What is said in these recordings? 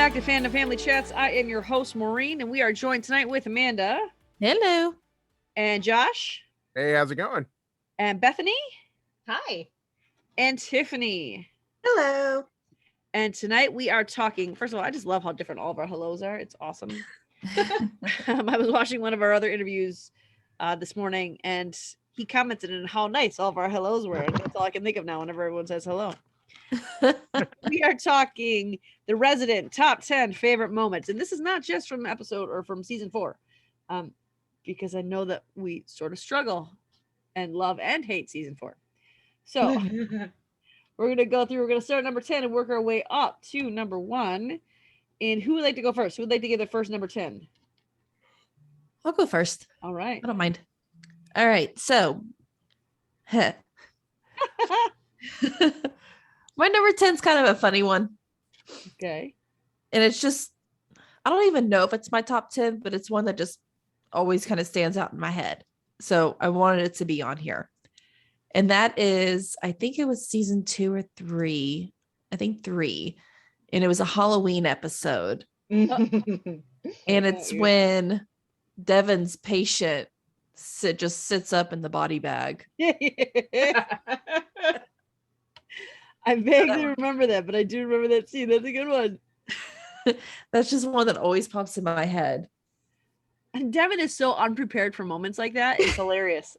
back to Fandom Family Chats. I am your host, Maureen, and we are joined tonight with Amanda. Hello. And Josh. Hey, how's it going? And Bethany. Hi. And Tiffany. Hello. And tonight we are talking, first of all, I just love how different all of our hellos are. It's awesome. I was watching one of our other interviews this morning, and he commented on how nice all of our hellos were. And that's all I can think of now whenever everyone says hello. We are talking the resident top 10 favorite moments. And this is not just from episode or from season 4, because I know that we sort of struggle and love and hate season 4. So we're going to go through, we're going to start at number 10 and work our way up to number 1. And who would like to go first? Who would like to give their first number 10? I'll go first. All right. I don't mind. All right. So, my number 10 is kind of a funny one. Okay. And it's just, I don't even know if it's my top 10, but it's one that just always kind of stands out in my head. So I wanted it to be on here. And that is, I think it was season 2 or 3. I think 3. And it was a Halloween episode. And it's when Devin's patient just sits up in the body bag. I vaguely remember that, but I do remember that scene. That's a good one. That's just one that always pops in my head. And Devin is so unprepared for moments like that. It's hilarious.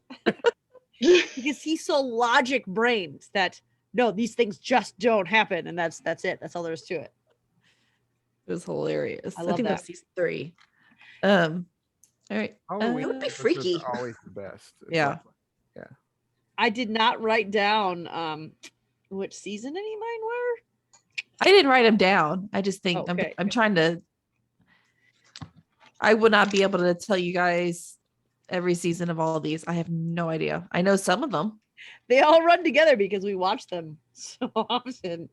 Because he's so logic brained that no, these things just don't happen. And that's it. That's all there is to it. It was hilarious. I think that's season 3. All right. Halloween It would be episodes freaky. are always the best. Yeah. Yeah. I did not write down which season any of mine were. I didn't write them down. I just think Okay. I'm trying to. I would not be able to tell you guys every season of all of these. I have no idea. I know some of them. They all run together because we watch them so often.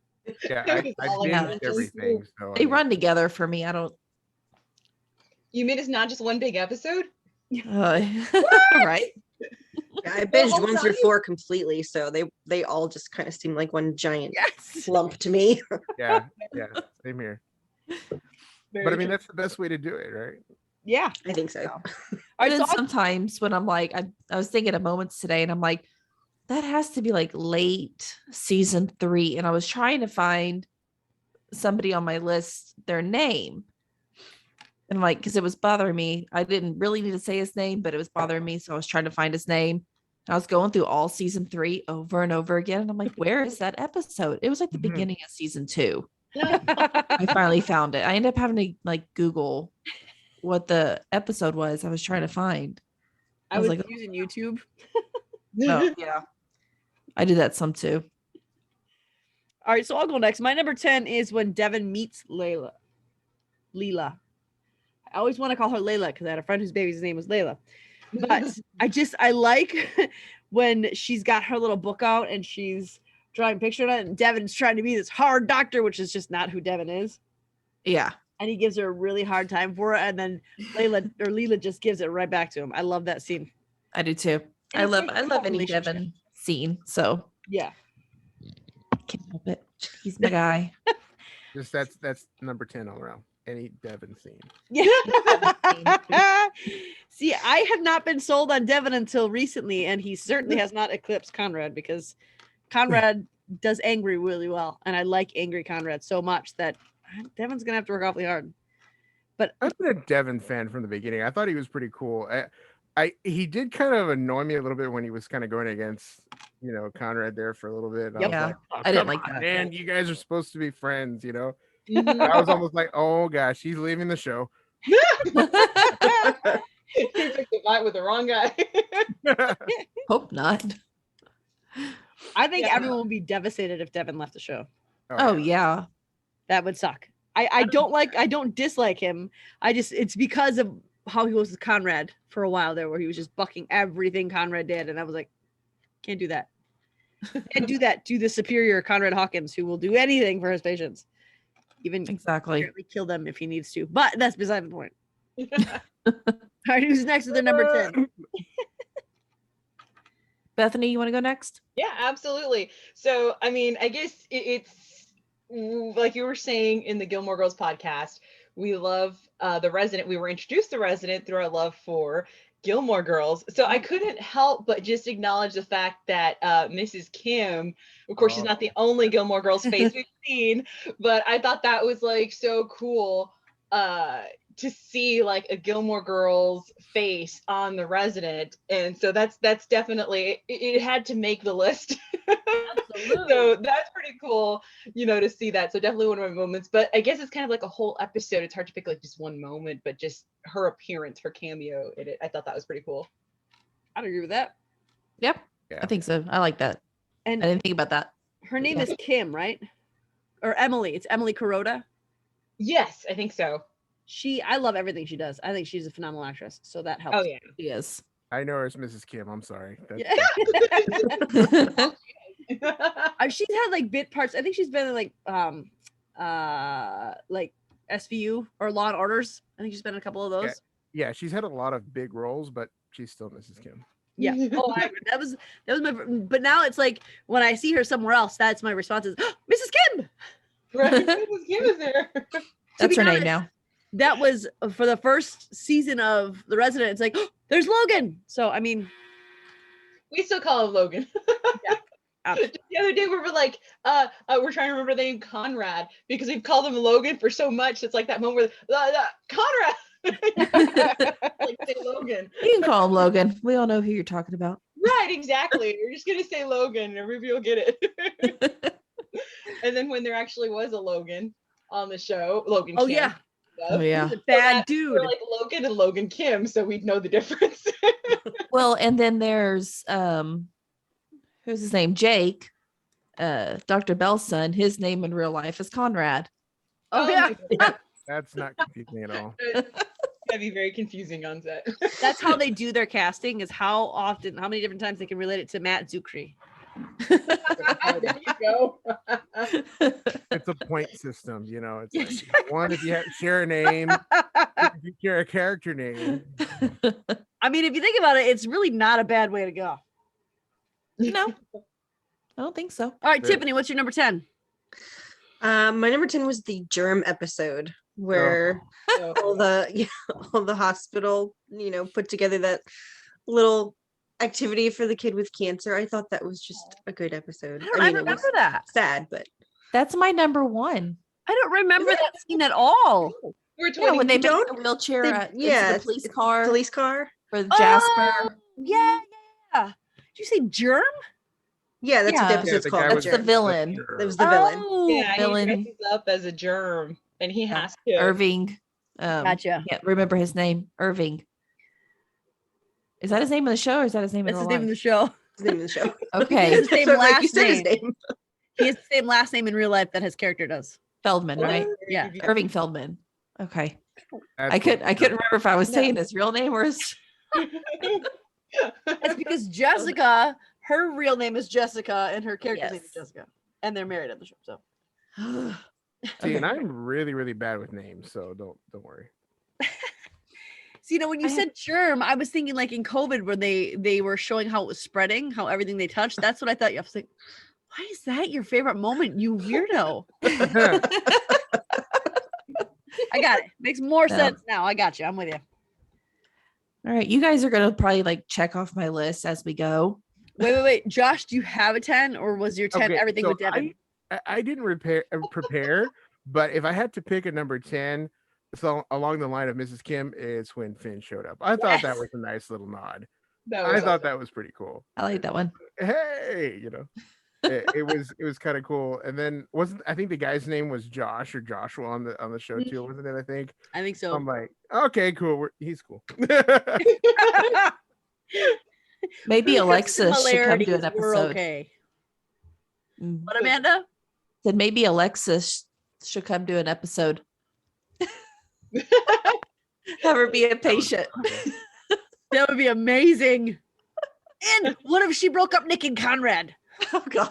Yeah, I binged everything. So They run together for me. I don't. You mean it's not just one big episode? Right. Yeah, I binged 1 through 4 completely, so they all just kind of seem like one giant Yes. lump to me. Yeah, same here. But I mean, that's the best way to do it, right? Yeah. I think so. All And right, then so sometimes when I'm like, I was thinking of moments today, and I'm like, that has to be like late season 3, and I was trying to find somebody on my list, their name. And like, because it was bothering me. I didn't really need to say his name, but it was bothering me. So I was trying to find his name. And I was going through all season 3 over and over again. And I'm like, where is that episode? It was like the beginning of season 2. I finally found it. I ended up having to like Google what the episode was I was trying to find. I was like, using YouTube. oh, yeah. I did that some too. All right, so I'll go next. My number 10 is when Devin meets Leela. I always want to call her Layla because I had a friend whose baby's name was Layla. But I like when she's got her little book out and she's drawing pictures on it, and Devin's trying to be this hard doctor, which is just not who Devin is. Yeah. And he gives her a really hard time for it, and then Leela just gives it right back to him. I love that scene. I do too. I love any relationship. Devin scene. So Yeah. can't help it. He's my guy. Just that's number 10 all around. Any Devin scene. Yeah. See, I have not been sold on Devin until recently, and he certainly has not eclipsed Conrad because Conrad does angry really well, and I like angry Conrad so much that Devin's gonna have to work awfully hard. But I've been a Devin fan from the beginning. I thought he was pretty cool. He did kind of annoy me a little bit when he was kind of going against, Conrad there for a little bit. Yep. Yeah. Was like, oh, I didn't come like on, that. man, you guys are supposed to be friends, I was almost like, oh gosh, he's leaving the show. He picked a fight with the wrong guy. Hope not. I think Yeah. everyone would be devastated if Devin left the show. Oh yeah. That would suck. I don't dislike him. It's because of how he was with Conrad for a while there, where he was just bucking everything Conrad did, and I was like, can't do that. Can't do that to the superior Conrad Hawkins, who will do anything for his patients, even Exactly. apparently kill them if he needs to. But that's beside the point. All right, who's next with their number 10? Bethany, you want to go next? Yeah, absolutely. So, I mean, I guess it's like you were saying in the Gilmore Girls podcast, we love the Resident. We were introduced to Resident through our love for Gilmore Girls. So I couldn't help but just acknowledge the fact that Mrs. Kim, of course, she's not the only Gilmore Girls face we've seen, but I thought that was like so cool to see like a Gilmore Girls face on the Resident. And so that's definitely, it had to make the list. Absolutely. So that's pretty cool, to see that. So definitely one of my moments, but I guess it's kind of like a whole episode. It's hard to pick like just one moment, but just her appearance, her cameo in it. I thought that was pretty cool. I'd agree with that. Yep. Yeah. I think so. I like that. And I didn't think about that. her name Yeah. is Kim, right? Or Emily. It's Emily Kuroda. Yes, I think so. I love everything she does. I think she's a phenomenal actress. So that helps. Oh yeah. She is. I know her as Mrs. Kim. I'm sorry. Yeah. She's had like bit parts. I think she's been in like SVU or Law and Orders. I think she's been in a couple of those. Yeah, she's had a lot of big roles, but she's still Mrs. Kim. Yeah. Oh, that was my. But now it's like when I see her somewhere else, that's my response is Mrs. Kim. Right. Mrs. Kim is there. That's be her name honest, now. That was for the first season of The Resident. It's like there's Logan. So I mean, We still call him Logan. absolutely. The other day we were like, we're trying to remember the name Conrad because we've called him Logan for so much. It's like that moment where Conrad. Like say Logan. You can call him Logan. We all know who you're talking about. Right, exactly. We're just gonna say Logan and everybody will get it. And then when there actually was a Logan on the show, Logan Oh Kim, yeah, Oh yeah. he's a bad that- dude. we're like Logan and Logan Kim, so we'd know the difference. Well, and then there's who's his name? Jake, Dr. Bell's son. His name in real life is Conrad. Oh my yeah, God. That's not confusing at all. That'd be very confusing on set. that's how they do their casting. Is how many different times they can relate it to Matt Zucri. There you go. It's a point system, It's Yes. like one if you share a name, if you share a character name. I mean, if you think about it, it's really not a bad way to go. No, I don't think so. All right, Sure. Tiffany, what's your number 10? My number 10 was the germ episode where So, all the hospital, put together that little activity for the kid with cancer. I thought that was just a good episode. I it remember was that. sad, but That's my number one. I don't remember that scene at all. we're Yeah, when they 20. make don't? the wheelchair They- into yeah, the it's- police it's car police car. for Jasper. Oh, yeah. Did you say germ? Yeah, that's what Yeah. the Yeah, episode's the called. guy The was That's the germ. villain. That was the villain. Oh, Yeah, he Villain. dresses up as a germ, and he has to. Irving. gotcha. Can't remember his name. Irving. Is that his name in the show or is that his name That's in his real name of the life? show. That's the name of the show. Okay. His same So I was like, last you said his name. name. He has the same last name in real life that his character does. Feldman, right? Yeah. Irving Feldman. Okay. That's I couldn't remember if I was No. saying his real name or his That's because Jessica, her real name is Jessica, and her character's name is Yes. Jessica, and they're married at the show. So See, and Okay. I'm really, really bad with names, so don't worry. see, when you I have- said germ, I was thinking like in COVID when they were showing how it was spreading, how everything they touched. That's what I thought. I was like, why is that your favorite moment, you weirdo? I got it. Makes more No. sense now. I got you. I'm with you. All right. You guys are gonna probably like check off my list as we go. Wait. Josh, do you have a 10 or was your 10 Okay, everything so with Devin? I didn't prepare, but if I had to pick a number 10, so along the line of Mrs. Kim, is when Finn showed up. I thought that Yes. was a nice little nod. That I was thought that was pretty cool. I like that one. Hey, it was kind of cool. And then I think the guy's name was Josh or Joshua on the show too, wasn't it? I think. I think so. I'm like, okay, cool. He's cool. Maybe Alexis should come Hilarities do an were episode. okay. Mm. What, Amanda? Said maybe Alexis should come do an episode. Have her be a patient. That would be amazing. And what if she broke up Nick and Conrad? Oh god.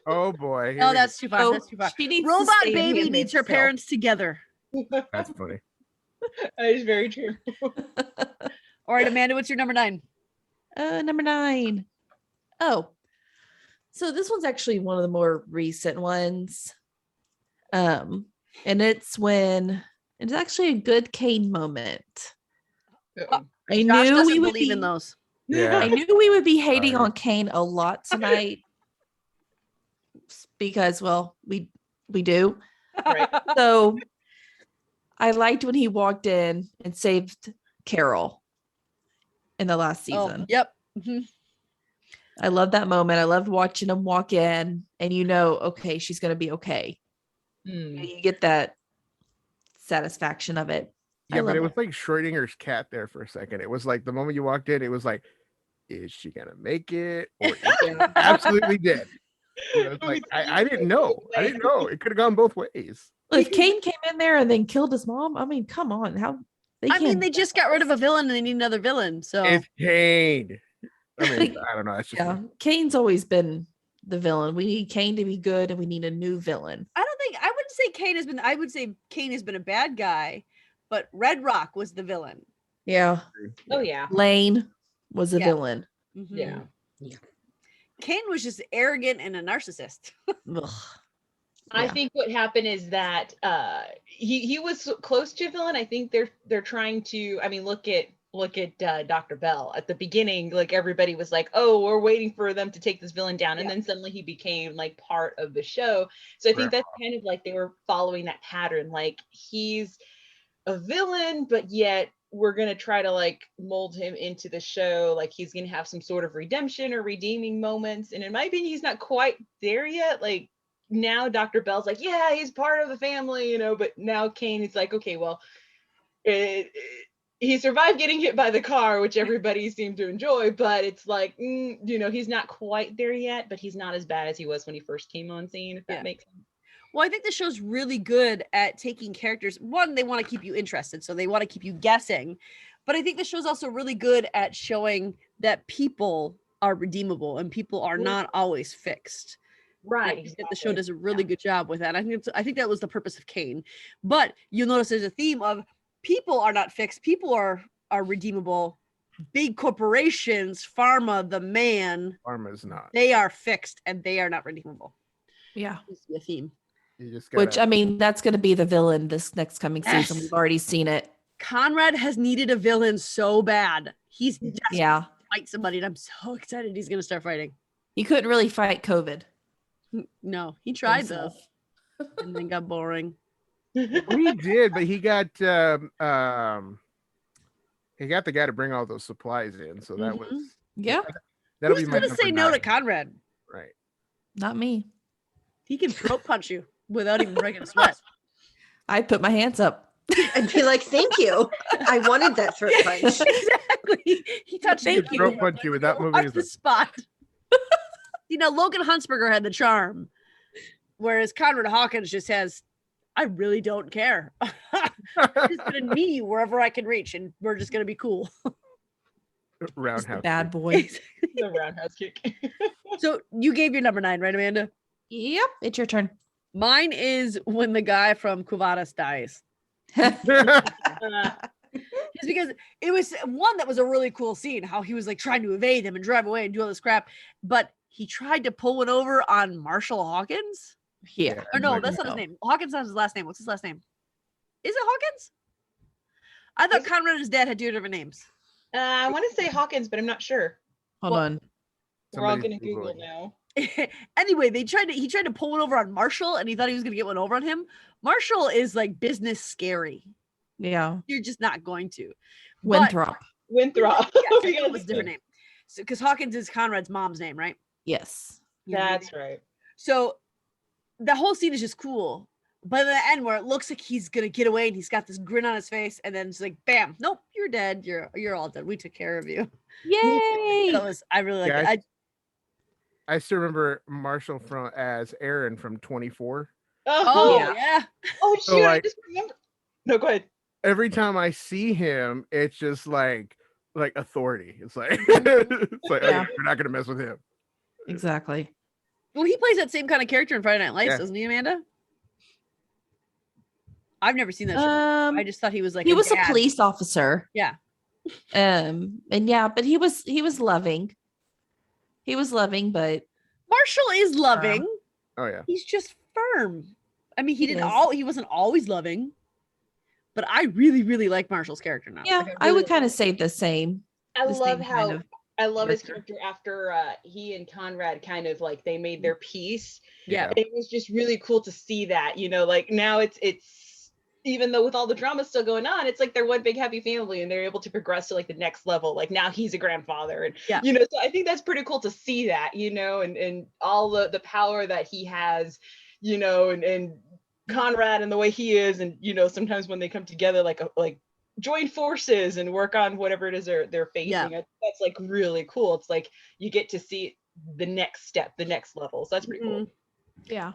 Oh boy. here No, we that's too far. So That's too far. she needs to Robot stay in baby Handmaid's needs her Tale. parents together. go. That's funny. That is very true. All right, Amanda, what's your number 9? Number 9. Oh, so this one's actually one of the more recent ones. And it's actually a good Kane moment. Uh-oh. I Josh knew doesn't we would believe in be, those. Yeah. I knew we would be hating Sorry. on Kane a lot tonight because, well, we do. Right. So I liked when he walked in and saved Carol in the last season. Oh, yep. Mhm. I love that moment. I loved watching him walk in and okay, she's going to be okay. Hmm. You get that satisfaction of it. I Yeah, but love it was like Schrodinger's cat there for a second. It was like the moment you walked in, it was like, is she gonna make it or is she absolutely dead? You know, it's like I didn't know. I didn't know. It could have gone both ways. Well, if Kane came in there and then killed his mom, I mean, come on. How I mean, they just got rid of a villain and they need another villain. So It's Kane. I mean, I don't know. That's just yeah, Kane's always been the villain. We need Kane to be good and we need a new villain. I wouldn't say Kane has been, I would say Kane has been a bad guy, but Red Rock was the villain. Yeah. Oh yeah. Lane was a Yeah. villain. Mhm. Yeah. Kane was just arrogant and a narcissist. Ugh. I Yeah. think what happened is that he was close to villain. I think they're trying to. I mean, look at Dr. Bell at the beginning. Like everybody was like, "Oh, we're waiting for them to take this villain down," and then suddenly he became like part of the show. So I think that's kind of like they were following that pattern. Like he's a villain, but yet we're gonna try to like mold him into the show. Like he's gonna have some sort of redemption or redeeming moments. And in my opinion, he's not quite there yet. Like now Dr. Bell's like, yeah, he's part of the family, you know, but now Kane is like, okay, well, he survived getting hit by the car, which everybody seemed to enjoy, but it's like, you know, he's not quite there yet, but he's not as bad as he was when he first came on scene, if that makes sense. Well, I think the show's really good at taking characters. One, they want to keep you interested, so they want to keep you guessing. But I think the show's also really good at showing that people are redeemable and people are not always fixed. Right. I think that the show does a really good job with that. I think that was the purpose of Kane. But you'll notice there's a theme of people are not fixed. People are redeemable. Big corporations, pharma, the man, Pharma's not. they are fixed and they are not redeemable. Yeah. It's a theme. You just Which, gotta, I mean, that's going to be the villain this next coming season. Yes. We've already seen it. Conrad has needed a villain so bad. He's desperate Yeah. to fight somebody, and I'm so excited he's going to start fighting. He couldn't really fight COVID. No, he tried though, himself. and then got boring. he did, but he got the guy to bring all those supplies in. So that Mhm. was Yeah. that'll Who's be my going to say number no to 9. Conrad? Right. Not me. He can throat punch you without even breaking a sweat. I put my hands up. I'd be like, thank you. I wanted that throat punch. Exactly. He touched Thank you Throat punch you without moving on his the spot. You know, Logan Huntsberger had the charm, whereas Conrad Hawkins just has, I really don't care. I'm just going to knee you wherever I can reach, and we're just going to be cool. Just the roundhouse. bad boy. The roundhouse kick. So you gave your number 9, right, Amanda? Yep. It's your turn. Mine is when the guy from Cuvadas dies. Just because it was one that was a really cool scene, how he was like trying to evade them and drive away and do all this crap, but he tried to pull one over on Marshall Hawkins. Yeah. Or no, Like, that's not his name. Hawkins not his last name. What's his last name? Is it Hawkins? I thought Conrad and his dad had 2 different names. I want to say Hawkins, but I'm not sure. Hold on. We're all Somebody's gonna Google Googling. now. Anyway, he tried to pull one over on Marshall, and he thought he was gonna get one over on him. Marshall is like business scary. Yeah. You're just not going to. But- Winthrop. Winthrop. Yeah, I We think it gotta was a look different name. So because Hawkins is Conrad's mom's name, right? Yes. That's right. So the whole scene is just cool. But at the end where it looks like he's gonna get away and he's got this grin on his face, and then it's like, bam, nope, you're dead. You're all dead. We took care of you. Yay. That was I really like Yeah, it. I still remember Marshall as Aaron from 24. Oh Yeah. yeah. Oh So, shoot! I like- just remember. No, go ahead. Every time I see him, it's just like authority. It's like it's like, Yeah. okay, we're not gonna mess with him. Exactly. Well, he plays that same kind of character in Friday Night Lights, Yeah. doesn't he, Amanda? I've never seen that show. I just thought he was like he was a dad. police officer. Yeah. And yeah, but he was loving. He was loving, but Marshall is loving. Oh yeah. He's just firm. I mean, He is. he wasn't always loving, but I really, really like Marshall's character now. Yeah, Like, I really would kind of say the same. I the love same how kind of I love his character. character after he and Conrad kind of like they made their peace. Yeah. It was just really cool to see that, like now it's even though with all the drama still going on, it's like they're one big happy family and they're able to progress to like the next level. Like now he's a grandfather and Yeah. so I think that's pretty cool to see that, and all the power that he has, and Conrad and the way he is, and sometimes when they come together like join forces and work on whatever it is they're facing. Yeah. I think that's like really cool. It's like you get to see the next step, the next level. So that's pretty cool. Yeah.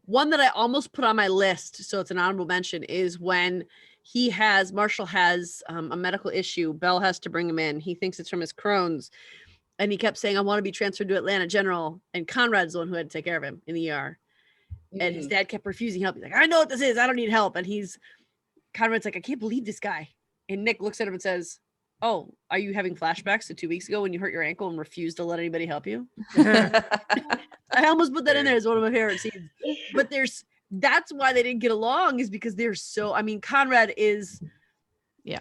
One that I almost put on my list, so it's an honorable mention, is when Marshall has a medical issue. Bell has to bring him in. He thinks it's from his Crohn's. And he kept saying, I want to be transferred to Atlanta General. And Conrad's the one who had to take care of him in the ER. And his dad kept refusing help. He's like, I know what this is. I don't need help. And Conrad's like, I can't believe this guy. And Nick looks at him and says, oh, are you having flashbacks to 2 weeks ago when you hurt your ankle and refused to let anybody help you? I almost put that in there as one of my favorite scenes. But that's why they didn't get along, is because they're so, I mean, Conrad is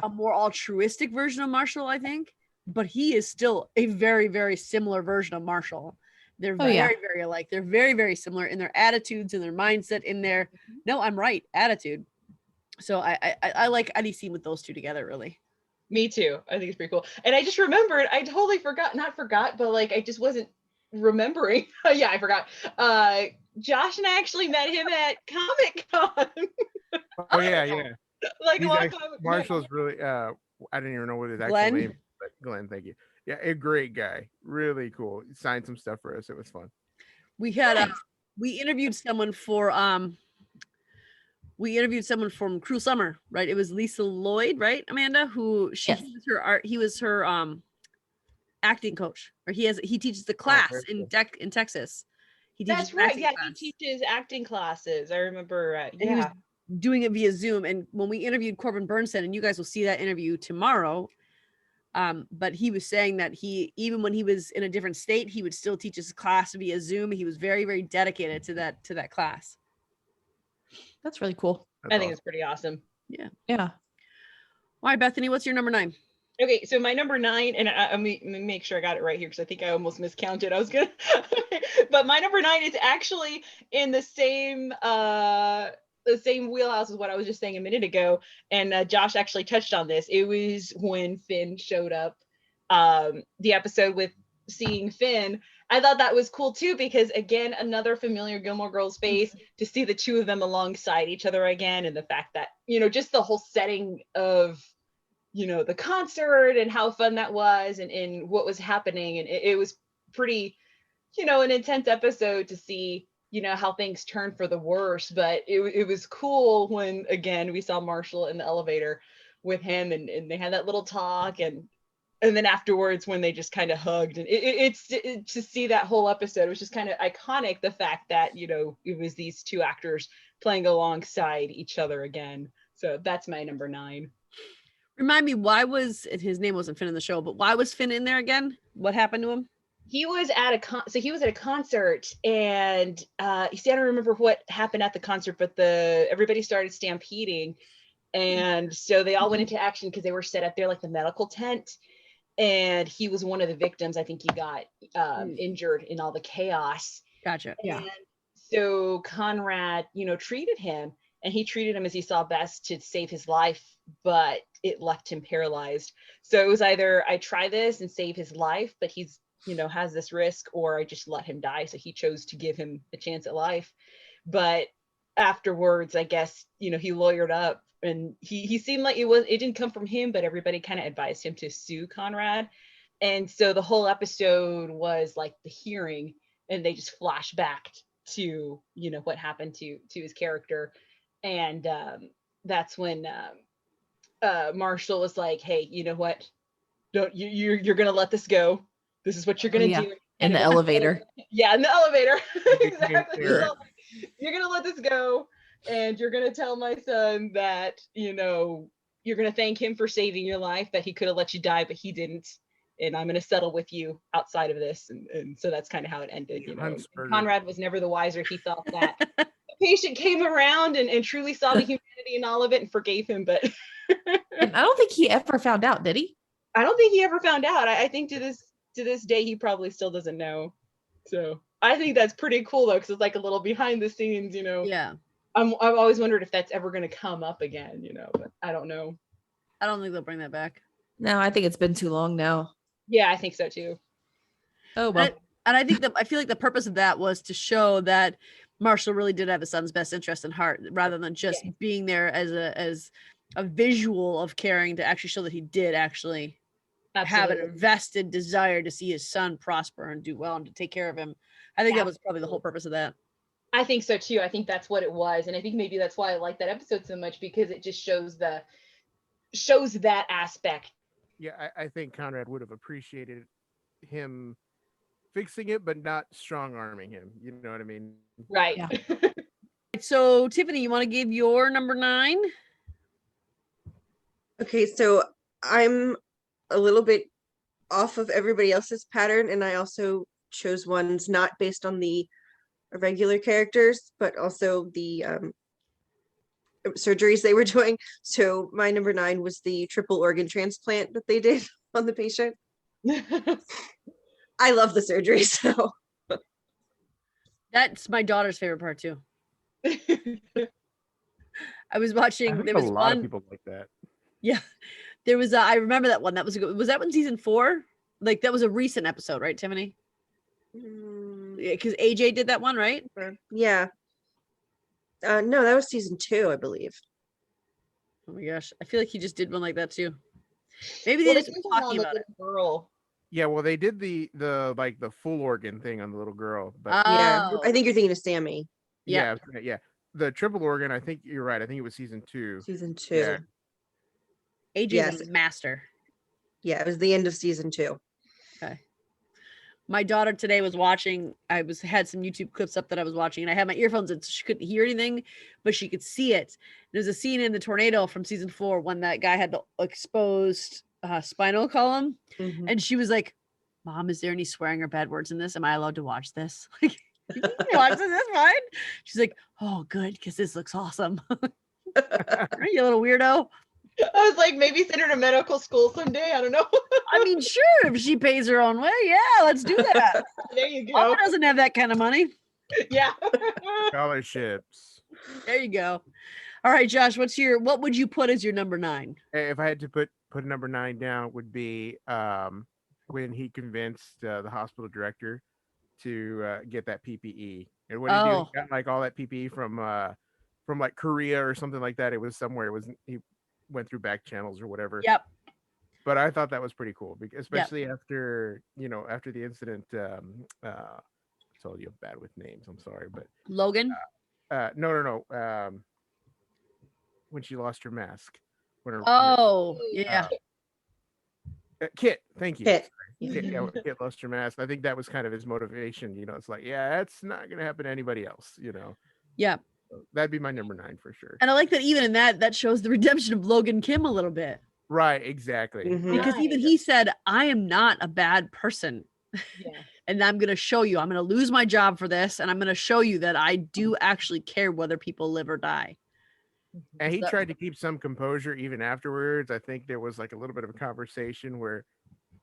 a more altruistic version of Marshall, I think, but he is still a very, very similar version of Marshall. They're very, very alike. They're very, very similar in their attitudes and their mindset, in their no, I'm right attitude. So I like any scene with those two together, really. Me too. I think it's pretty cool. And I just remembered, I totally not forgot, but like I just wasn't remembering. Yeah, I forgot. Josh and I actually met him at Comic-Con. Oh yeah. Like Marshall's really I didn't even know what his actual Glenn? name is, but Glenn, thank you. Yeah, a great guy. Really cool. He signed some stuff for us. It was fun. We had we interviewed someone from Cruel Summer, right? It was Lisa Lloyd, right, Amanda? Who he was her acting coach, or he teaches the class in Texas. He teaches That's right. Yeah, class. he teaches acting classes. I remember. And he was doing it via Zoom. And when we interviewed Corbin Bernstein, and you guys will see that interview tomorrow, but he was saying that even when he was in a different state, he would still teach his class via Zoom. He was very, very dedicated to that class. That's really cool. I think it's pretty awesome. Yeah. Yeah. All right, Bethany, what's your number 9? Okay, so my number 9, and let me make sure I got it right here because I think I almost miscounted. I was gonna, but my number 9 is actually in the same wheelhouse as what I was just saying a minute ago, and Josh actually touched on this. It was when Finn showed up, the episode with seeing Finn. I thought that was cool too, because again, another familiar Gilmore Girls face, to see the two of them alongside each other again, and the fact that just the whole setting of the concert and how fun that was, and what was happening, and it was pretty an intense episode to see how things turned for the worse. But it was cool when again we saw Marshall in the elevator with him, and they had that little talk, and then afterwards when they just kind of hugged, and it's to see that whole episode, it was just kind of iconic, the fact that it was these two actors playing alongside each other again. So that's my number 9. Remind me, his name wasn't Finn in the show, but why was Finn in there again? What happened to him? He was at a concert, and I don't remember what happened at the concert, but everybody started stampeding, and so they all went into action because they were set up there like the medical tent, and he was one of the victims. I think he got injured in all the chaos. Gotcha. Yeah. And so Conrad, treated him, and he treated him as he saw best to save his life, but it left him paralyzed. So it was either I try this and save his life, but he's, has this risk, or I just let him die. So he chose to give him a chance at life. But afterwards, I guess, he lawyered up, and he seemed like it didn't come from him, but everybody kind of advised him to sue Conrad. And so the whole episode was like the hearing, and they just flash back to, what happened to his character. And that's when Marshall was like, hey, you know what? You're going to let this go. This is what you're going to do. In the elevator. Yeah, in the elevator. Exactly. So, you're going to let this go, and you're going to tell my son that, you're going to thank him for saving your life, that he could have let you die, but he didn't. And I'm going to settle with you outside of this. And so that's kind of how it ended. Conrad was never the wiser. He thought that the patient came around and truly saw the humanity in all of it and forgave him. But And I don't think he ever found out, did he? I don't think he ever found out. I think to this day he probably still doesn't know. So I think that's pretty cool though, because it's like a little behind the scenes, Yeah. I've always wondered if that's ever going to come up again, but I don't know. I don't think they'll bring that back. No, I think it's been too long now. Yeah, I think so too. Oh well. And I think that I feel like the purpose of that was to show that Marshall really did have his son's best interest in heart, rather than just being there as a visual of caring, to actually show that he did actually have an invested desire to see his son prosper and do well and to take care of him. I think that was probably the whole purpose of that. I think so too. I think that's what it was. And I think maybe that's why I like that episode so much, because it just shows that aspect. Yeah, I think Conrad would have appreciated him fixing it, but not strong arming him. You know what I mean? Right. Yeah. So Tiffany, you want to give your number 9? Okay, so I'm a little bit off of everybody else's pattern, and I also chose ones not based on the regular characters, but also the surgeries they were doing. So my number 9 was the triple organ transplant that they did on the patient. I love the surgery, so That's my daughter's favorite part too. I was I watching. think There a was lot of one. people like that. Yeah, there was. I remember that one. That was a good. Was that one season 4? Like that was a recent episode, right, Tiffany? Because AJ did that one, right? yeah. No, that was season 2, I believe. Oh my gosh, I feel like he just did one like that too. Maybe Well, they they just did were one on talking the about it. little girl. Yeah, well, they did the like the full organ thing on the little girl, but Yeah, Oh. I think you're thinking of Sammy. Yeah. yeah. The triple organ, I think you're right. I think it was season 2. Season 2. Yeah. AJ's Yes. a master. Yeah, it was the end of season 2. Okay. My daughter today was watching. Had some YouTube clips up that I was watching, and I had my earphones in, so she couldn't hear anything, but she could see it. There's a scene in the tornado from season 4 when that guy had the exposed spinal column, Mhm. and she was like, "Mom, is there any swearing or bad words in this? Am I allowed to watch this? Like, you can watch this? That's fine." She's like, "Oh, good, because this looks awesome." Right, you little weirdo. I was like, maybe send her to medical school someday. I don't know. I mean, sure, if she pays her own way, yeah, let's do that. There you go. Mama doesn't have that kind of money. Yeah. Scholarships. There you go. All right, Josh, what would you put as your number 9? If I had to put number 9 down, would be when he convinced the hospital director to get that PPE. And what did he do? He got like all that PPE from like Korea or something like that. It was somewhere. He went through back channels or whatever. Yep. But I thought that was pretty cool, especially after the incident. I told you I'm bad with names. I'm sorry, but Logan. no. When she lost her mask. Yeah. Kit, thank you. Kit. When Kit lost her mask. I think that was kind of his motivation. It's like, yeah, that's not gonna happen to anybody else. Yeah. So that'd be my number 9 for sure. And I like that even in that shows the redemption of Logan Kim a little bit. Right, exactly. Mhm. Because even he said, I am not a bad person. Yeah. And I'm going to show you, I'm going to lose my job for this. And I'm going to show you that I do actually care whether people live or die. And he tried to keep some composure even afterwards. I think there was like a little bit of a conversation where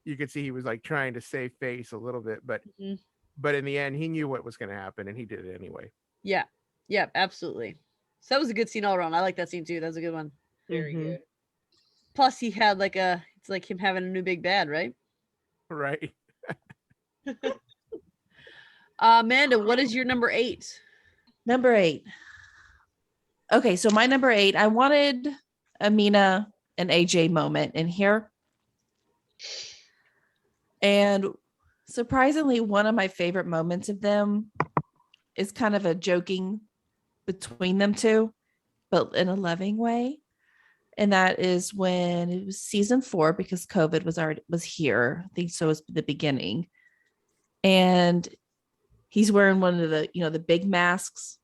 you could see he was like trying to save face a little bit, but in the end, he knew what was going to happen and he did it anyway. Yeah. Yeah, absolutely. So that was a good scene all around. I like that scene too. That was a good one. Very Mhm. good. Plus he had it's like him having a new big bad, right? Right. Amanda, what is your number 8? Number 8. Okay, so my number 8, I wanted Amina and AJ moment in here. And surprisingly, one of my favorite moments of them is kind of a joking between them two, but in a loving way. And that is when it was season 4, because COVID was here. I think so was the beginning. And he's wearing one of the, the big masks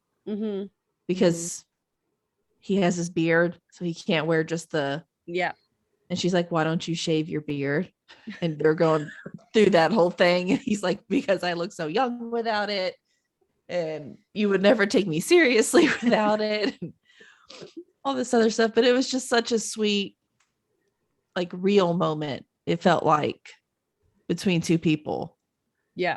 because he has his beard. So he can't wear just the, and she's like, why don't you shave your beard? And they're going through that whole thing. And he's like, because I look so young without it. and you would never take me seriously without it. And all this other stuff. But it was just such a sweet, like real moment. It felt like between two people. Yeah.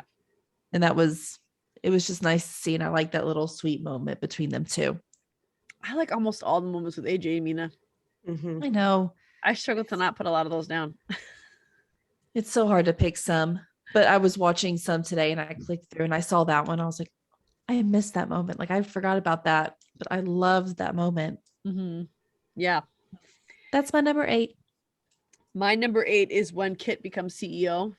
And it was just nice to see. And I like that little sweet moment between them two. I like almost all the moments with AJ and Mina. Mhm. I know I struggle to not put a lot of those down. it's so hard to pick some, but I was watching some today and I clicked through and I saw that one. I was like, I missed that moment. Like I forgot about that, but I loved that moment. Mm-hmm. Yeah. That's my number 8. My number 8 is when Kit becomes CEO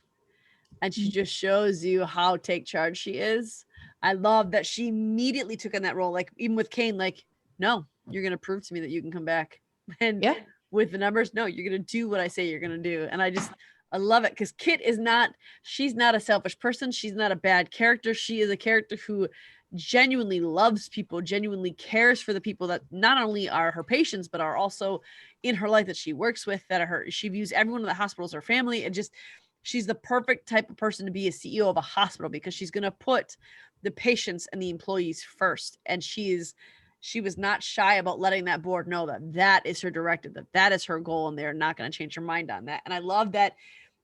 and she just shows you how take charge she is. I love that she immediately took on that role. Like even with Kane, like, no, you're going to prove to me that you can come back. And Yeah. with the numbers, no, you're going to do what I say you're going to do. And I love it because Kit she's not a selfish person. She's not a bad character. She is a character who genuinely loves people, genuinely cares for the people that not only are her patients, but are also in her life that she works with, she views everyone in the hospital as her family. And just, she's the perfect type of person to be a CEO of a hospital because she's going to put the patients and the employees first. And she was not shy about letting that board know that is her directive, that is her goal, and they're not going to change her mind on that. And I love that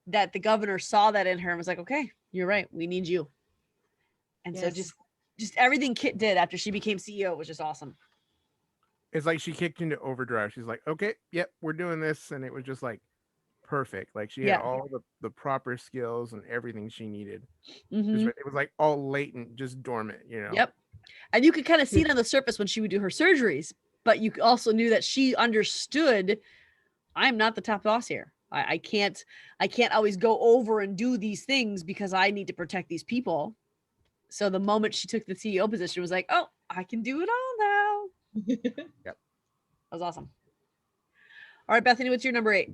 the governor saw that in her and was like, okay, you're right, we need you. And so just everything Kit did after she became CEO was just awesome. It's like she kicked into overdrive. She's like, okay, yep, we're doing this. And it was just like perfect. Like she had all the proper skills and everything she needed. Mm-hmm. It was like all latent, just dormant, you know? Yep. And you could kind of see it on the surface when she would do her surgeries, but you also knew that she understood, I'm not the top boss here. I can't always go over and do these things because I need to protect these people. So the moment she took the CEO position, it was like, oh, I can do it all now. Yep. That was awesome. All right, Bethany, what's your number 8?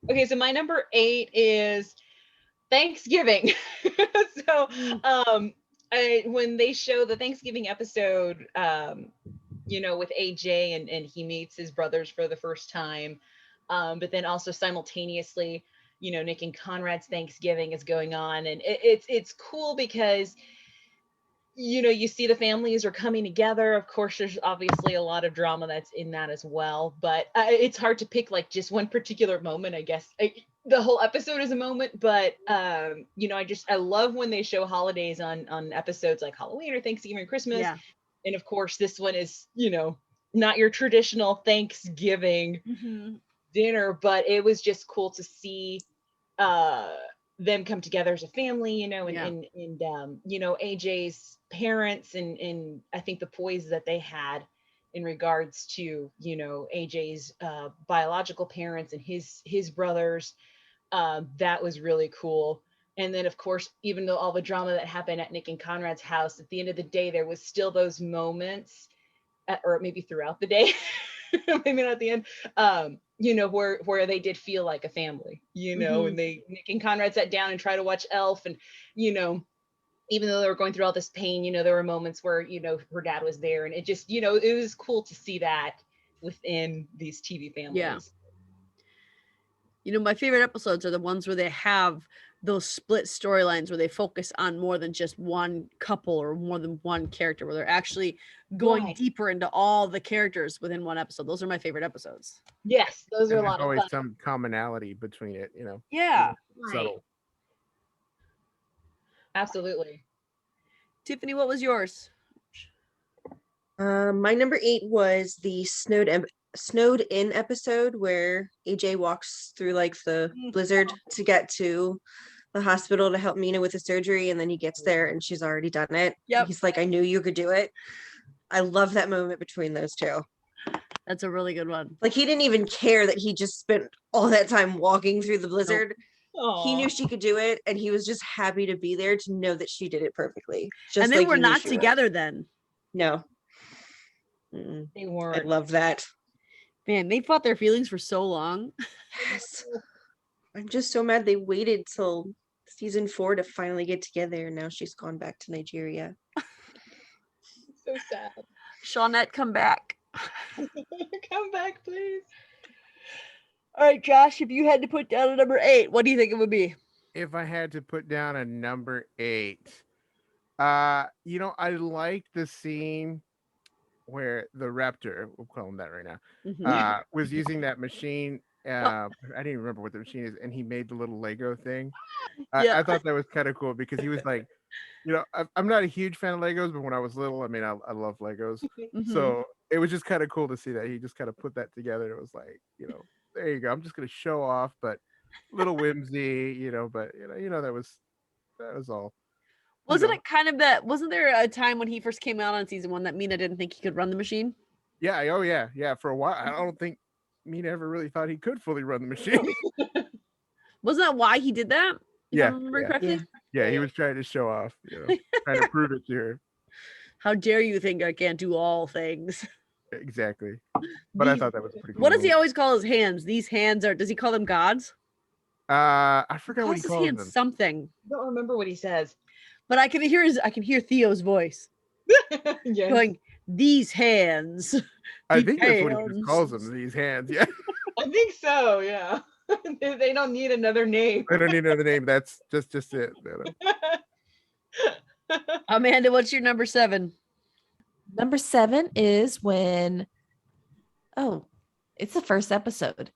Okay, so my number 8 is Thanksgiving. So when they show the Thanksgiving episode, with AJ and he meets his brothers for the first time, but then also simultaneously, Nick and Conrad's Thanksgiving is going on, and it's cool because you see the families are coming together. Of course, there's obviously a lot of drama that's in that as well, but it's hard to pick like just one particular moment. I guess the whole episode is a moment, but I love when they show holidays on episodes like Halloween or Thanksgiving or Christmas. Yeah. And of course, this one is not your traditional Thanksgiving dinner, but it was just cool to see them come together as a family, and AJ's parents and I think the poise that they had in regards to AJ's biological parents and his brothers, that was really cool. And then of course, even though all the drama that happened at Nick and Conrad's house, at the end of the day there was still those moments or maybe throughout the day maybe not at the end, where they did feel like a family, and Nick and Conrad sat down and tried to watch Elf, and even though they were going through all this pain, there were moments where her dad was there, and it just it was cool to see that within these TV families. My favorite episodes are the ones where they have those split storylines where they focus on more than just one couple or more than one character, where they're actually going deeper into all the characters within one episode. Those are my favorite episodes. Yes, those are a lot of always fun. some commonality between it, Yeah. Subtle. Absolutely. Tiffany, what was yours? My number 8 was the snowed in episode where AJ walks through like the blizzard to get to the hospital to help Mina with the surgery, and then he gets there and she's already done it. Yep. He's like, I knew you could do it. I love that moment between those two. That's a really good one. Like he didn't even care that he just spent all that time walking through the blizzard. Nope. He knew she could do it, and he was just happy to be there to know that she did it perfectly. Just and they like were he knew not she would. together then. No. They weren't. I love that. Man, they fought their feelings for so long. Yes. I'm just so mad they waited till season 4 to finally get together, and now she's gone back to Nigeria. So sad. Shawnette, come back. Come back, please. All right, Josh, if you had to put down a number 8, what do you think it would be? If I had to put down a number 8, I like the scene where the Raptor, we'll call him that right now, Mhm. was using that machine. I didn't even remember what the machine is, and he made the little Lego thing. Yeah. I thought that was kind of cool because he was like, I'm not a huge fan of Legos, but when I was little, I mean, I love Legos. Mhm. So it was just kind of cool to see that he just kind of put that together. It was like, there you go. I'm just gonna show off, but little whimsy, but that was all. Wasn't it kind of that? Wasn't there a time when he first came out on season 1 that Mina didn't think he could run the machine? Yeah. Oh yeah. Yeah. For a while, I don't think Mina ever really thought he could fully run the machine. Wasn't that why he did that? If Yeah, I'm remembering yeah. correctly. Yeah. Yeah, he was trying to show off, trying to prove it to her. How dare you think I can't do all things? Exactly. But I These- thought that was pretty cool. What does he always call his hands? These hands are. Does he call them gods? I forgot what he Calls his calls hands them. something. I don't remember what he says. But I can hear Theo's voice Yes. going, "These hands." I These think that's what he just hands. calls them. These hands. Yeah. I think so. Yeah. They don't need another name. I don't need another name. That's just it. Amanda, what's your number 7? Number 7 is when, it's the first episode.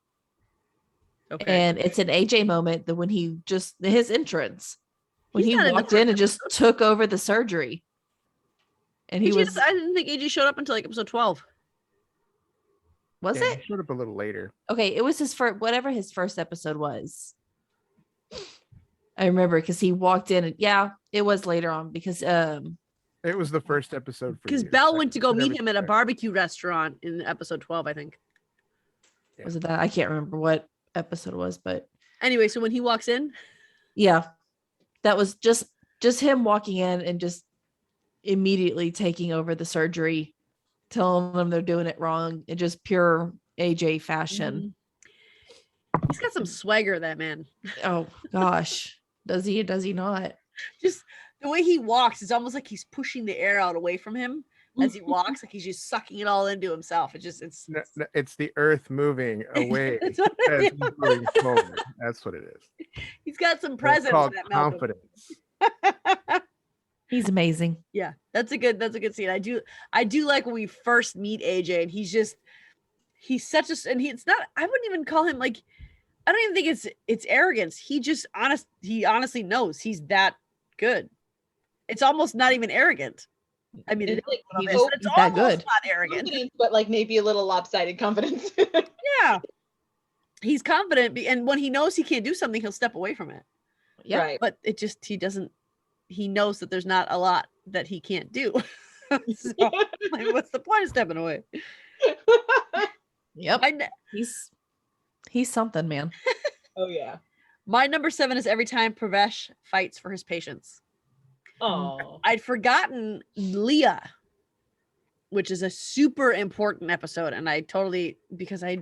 Okay. And it's an AJ moment that when his entrance, when He's he not in the walked in first and just took over the surgery. And he was, I didn't think AJ showed up until like episode 12. was Yeah, it? he showed up a little later. Okay, it was his first, whatever his first episode was. I remember because he walked in and it was later on because It was the first episode for Because you. Belle went to go meet everything him at a there. barbecue restaurant in episode 12, I think. was it that? I can't remember what episode it was, but Anyway, so when he walks in, yeah, that was just him walking in and just immediately taking over the surgery, telling them they're doing it wrong in just pure AJ fashion. he's got some swagger, that man. Oh gosh, does he not? Just the way he walks, it's almost like he's pushing the air out away from him as he walks, like he's just sucking it all into himself. It's No, it's the earth moving away That's what it as is. he's moving forward. That's what it is. He's got some It's presence. called That Malcolm. confidence. He's amazing. Yeah, that's a good scene. I do like when we first meet AJ, and he's such a, and it's not, I wouldn't even call him like, I don't even think it's arrogance. He honestly knows he's that good. It's almost not even arrogant. I mean, It's like he's but it's that almost good. not arrogant. confidence, but like maybe a little lopsided confidence. Yeah, he's confident, and when he knows he can't do something, he'll step away from it. Yeah. Right. But he knows that there's not a lot that he can't do. So, like, what's the point of stepping away? Yep. I, He's something, man. Oh yeah. My number 7 is every time Pravesh fights for his patients. Oh. I'd forgotten Leah, which is a super important episode. And because I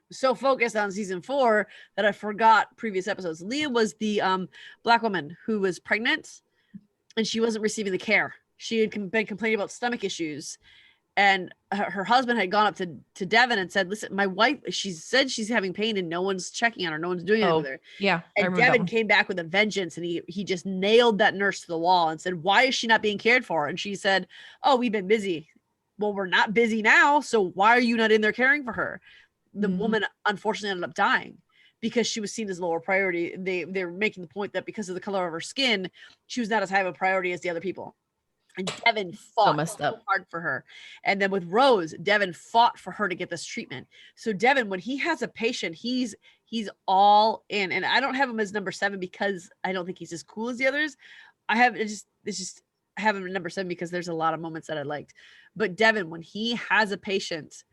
was so focused on season 4 that I forgot previous episodes. Leah was the Black woman who was pregnant and she wasn't receiving the care. She had been complaining about stomach issues. And her husband had gone up to Devin and said, "Listen, my wife, she said she's having pain and no one's checking on her. No one's doing anything with her." Yeah. I And remember that Devin one. came back with a vengeance and he just nailed that nurse to the wall and said, "Why is she not being cared for?" And she said, "Oh, we've been busy." Well, we're not busy now. So why are you not in there caring for her? The Mhm. woman unfortunately ended up dying because she was seen as lower priority. They're making the point that because of the color of her skin, she was not as high of a priority as the other people. And Devin fought messed up. so hard for her. And then with Rose, Devin fought for her to get this treatment. So Devin, when he has a patient, he's all in. And I don't have him as number 7 because I don't think he's as cool as the others. I have I have him at number 7 because there's a lot of moments that I liked. But Devin, when he has a patient,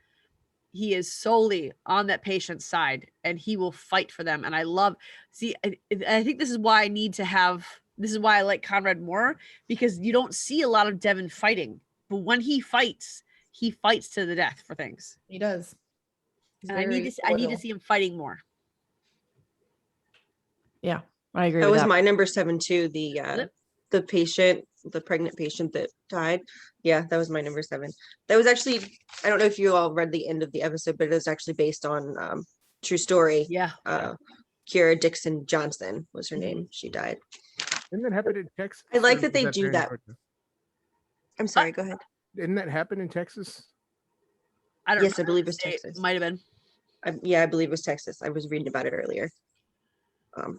he is solely on that patient's side and he will fight for them. And I think this is why this is why I like Conrad more, because you don't see a lot of Devin fighting, but when he fights to the death for things. He does. He's And I need to loyal. see him fighting more. Yeah, I agree That with was that. my number 7 too. Yep. The pregnant patient that died. Yeah, that was my number 7. That was actually, I don't know if you all read the end of the episode, but it was actually based on true story. Yeah. Kira Dixon Johnson was her name. She died. Didn't that happen in Texas? I like or that they was do there in that. Georgia? I'm sorry, go ahead. Didn't that happen in Texas? I don't Yes, I remember believe the it's state. Texas. Might have been. I believe it was Texas. I was reading about it earlier.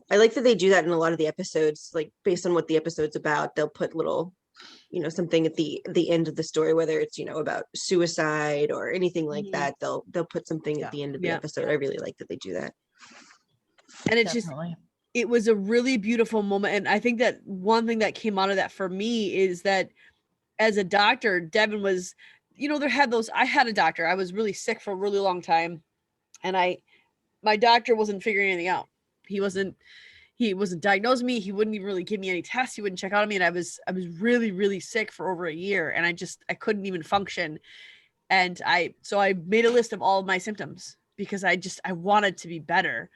I like that they do that in a lot of the episodes, like based on what the episode's about, they'll put little, something at the end of the story, whether it's, about suicide or anything like Mhm. that. They'll put something at the end of the Yeah. episode. I really like that they do that. And it's just, Definitely. it was a really beautiful moment. And I think that one thing that came out of that for me is that as a doctor, Devin was, I had a doctor. I was really sick for a really long time. And my doctor wasn't figuring anything out. He wasn't diagnosing me. He wouldn't even really give me any tests. He wouldn't check out on me. And I was really, really sick for over a year. And I couldn't even function. And so I made a list of all of my symptoms because I wanted to be better.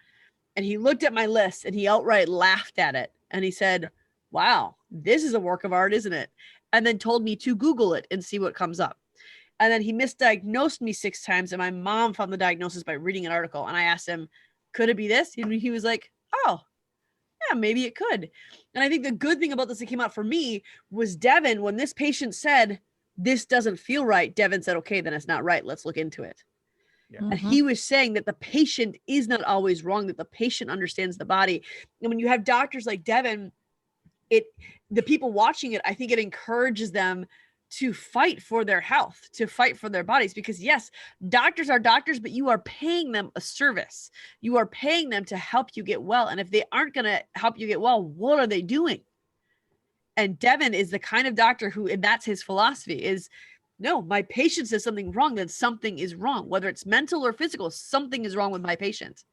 And he looked at my list and he outright laughed at it. And he said, wow, this is a work of art, isn't it? And then told me to Google it and see what comes up. And then he misdiagnosed me 6 times. And my mom found the diagnosis by reading an article. And I asked him, could it be this? And he was like, oh, yeah, maybe it could. And I think the good thing about this that came out for me was Devin, when this patient said, this doesn't feel right, Devin said, okay, then it's not right. Let's look into it. Yeah. And he was saying that the patient is not always wrong, that the patient understands the body. And when you have doctors like Devin, the people watching it, I think it encourages them to fight for their health, to fight for their bodies, because yes, doctors are doctors, but you are paying them a service. You are paying them to help you get well. And if they aren't going to help you get well, what are they doing? And Devin is the kind of doctor who, and that's his philosophy, is no, my patient says something wrong, then something is wrong, whether it's mental or physical, something is wrong with my patient.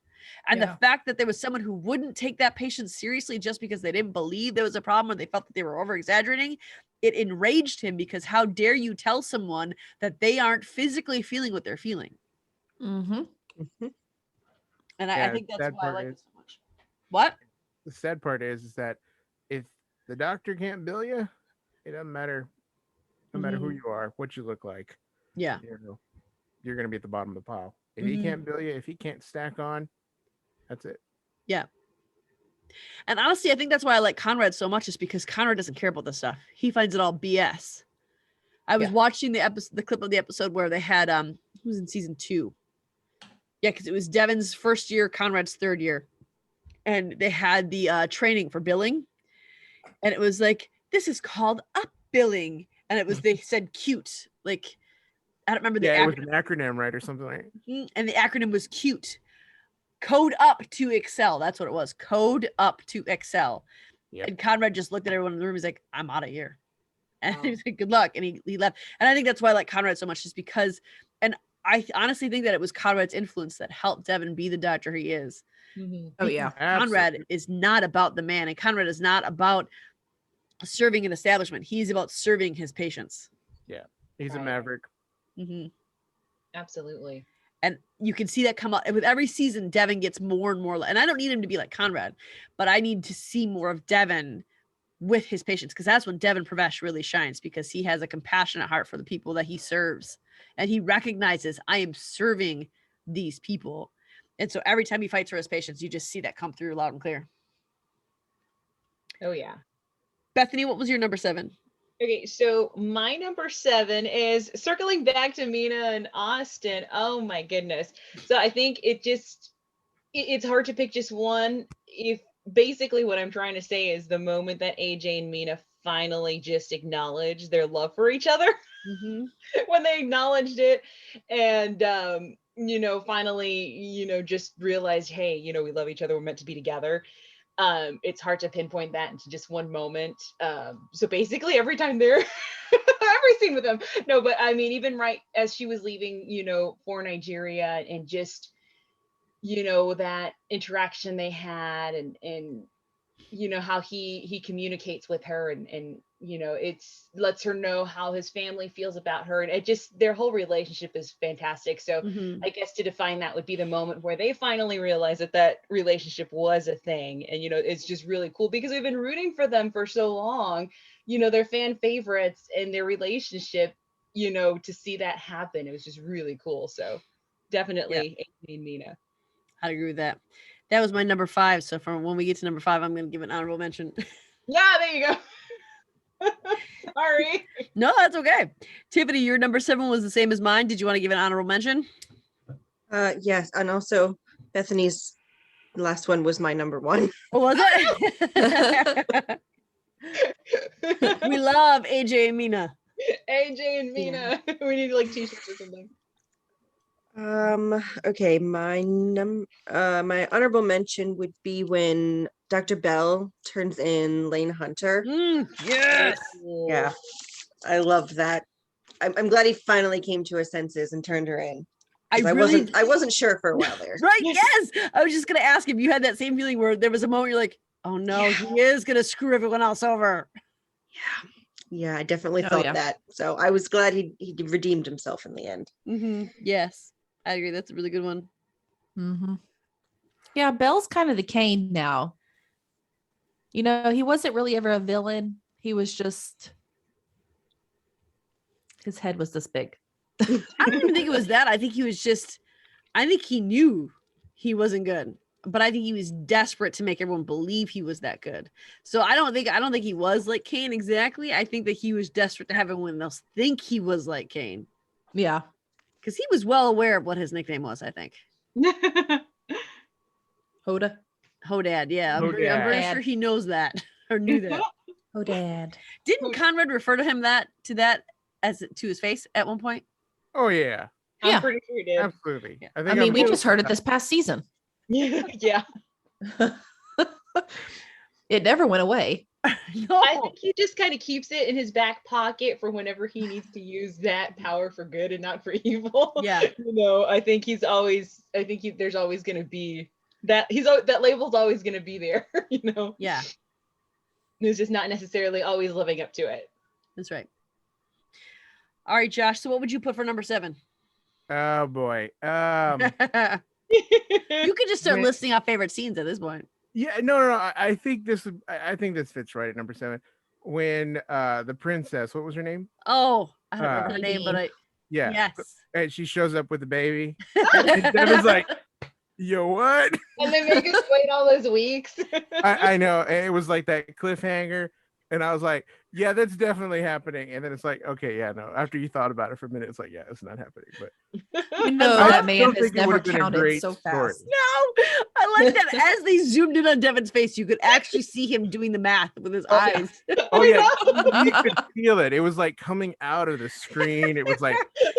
And the fact that there was someone who wouldn't take that patient seriously just because they didn't believe there was a problem or they felt that they were over exaggerating, it enraged him, because how dare you tell someone that they aren't physically feeling what they're feeling? Mm-hmm. And Yeah, I think that's sad why I part like is- it so much. What? The sad part is that if the doctor can't bill you, it doesn't matter. No matter who Mhm. you are, what you look like, Yeah. you're going to be at the bottom of the pile. If he Mhm. can't bill you, if he can't stack on, that's it. And honestly, I think that's why I like Conrad so much, is because Conrad doesn't care about this stuff. He finds it all BS. I was watching the clip of the episode where they had who was in season 2. Yeah, because it was Devin's first year, Conrad's third year. And they had the training for billing. And it was like, this is called up billing. And it was, they said cute. Like, I don't remember the Yeah, it was acronym. an acronym, right, or something like that. And the acronym was cute. Code up to Excel. That's what it was. Code up to Excel. Yep. And Conrad just looked at everyone in the room. He's like, I'm out of here. And Wow. he was like, good luck. And he left. And I think that's why I like Conrad so much, just because, and I honestly think that it was Conrad's influence that helped Devin be the doctor he is. Mhm. Oh yeah. Conrad Absolutely. is not about the man, and Conrad is not about serving an establishment. He's about serving his patients. He's a Right. maverick. Mhm. Absolutely. And you can see that come out with every season. Devin gets more and more, and I don't need him to be like Conrad, but I need to see more of Devin with his patients, because that's when Devin Pravesh really shines, because he has a compassionate heart for the people that he serves, and he recognizes, I am serving these people. And so every time he fights for his patients, you just see that come through loud and clear. Oh yeah. Bethany, what was your number 7? Okay, so my number 7 is circling back to Mina and Austin. Oh my goodness. So I think it's hard to pick just one. If basically what I'm trying to say is the moment that AJ and Mina finally just acknowledged their love for each other, Mm-hmm. when they acknowledged it, and finally, just realized, hey, we love each other, we're meant to be together. It's hard to pinpoint that into just one moment. So basically every time they're every scene with them. No, but I mean, even right as she was leaving, for Nigeria, and just that interaction they had, and how he communicates with her, and it's lets her know how his family feels about her, and it just, their whole relationship is fantastic. So Mm-hmm. I guess to define that would be the moment where they finally realize that relationship was a thing. And it's just really cool, because we've been rooting for them for so long, they're fan favorites, and their relationship, to see that happen, it was just really cool. So definitely Amy and Mina. I'd agree with that. That was my number 5. So from when we get to number 5, I'm going to give an honorable mention. Yeah, there you go. Sorry. No, that's okay. Tiffany, your number 7 was the same as mine. Did you want to give an honorable mention? Yes, and also Bethany's last one was my number 1. Or was it? We love AJ and Mina. AJ and Mina. We need like t-shirts or something. Okay, my honorable mention would be when Dr. Bell turns in Lane Hunter. Yes. Yeah, I loved that. I'm glad he finally came to his senses and turned her in. I 'Cause really I wasn't sure for a while there. right. Yes. I was just gonna ask if you had that same feeling where there was a moment you're like, oh no, he is gonna screw everyone else over. Yeah, I definitely Oh, felt yeah. that. So I was glad he redeemed himself in the end. Yes, I agree. That's a really good one. Yeah, Belle's kind of the Kane now. You know, he wasn't really ever a villain. He was just, his head was this big. I don't even think it was that. I think he was just, I think he knew he wasn't good, but I think he was desperate to make everyone believe he was that good. So I don't think he was like Kane exactly. I think that he was desperate to have everyone else think he was like Kane. Yeah. Because he was well aware of what his nickname was, I think. Hoda. Hodad, yeah. I'm very Hodad. sure he knows that or knew that. Hodad. Didn't Conrad refer to him to that as to his face at one point? Oh yeah, Yeah. I'm pretty sure he did. absolutely. Yeah. I think mean, I'm we both- just heard it this past season. Yeah. It never went away. No. I think he just kind of keeps it in his back pocket for whenever he needs to use that power for good and not for evil. Yeah. You know, I think there's always going to be that that label's always going to be there, you know. Yeah, He's just not necessarily always living up to it. that's right. All right, Josh. So what would you put for number 7? Oh boy. You could just start When- listing off favorite scenes at this point. Yeah, no. I think I think this fits right at number 7. When the princess, what was her name? Oh, I don't remember her name, but Nadine. Yeah. yes. And she shows up with the baby. And Devin's like, yo, what? And they make us wait all those weeks. I know. And it was like that cliffhanger. And I was like, yeah, that's definitely happening. And then it's like, okay, yeah, no. After you thought about it for a minute, it's like, yeah, it's not happening. But You know I that still man has think it never would've been a counted great so story. fast. No, I like that as they zoomed in on Devin's face, you could actually see him doing the math with his Oh, yeah. eyes. oh yeah, you could feel it. It was like coming out of the screen. It was like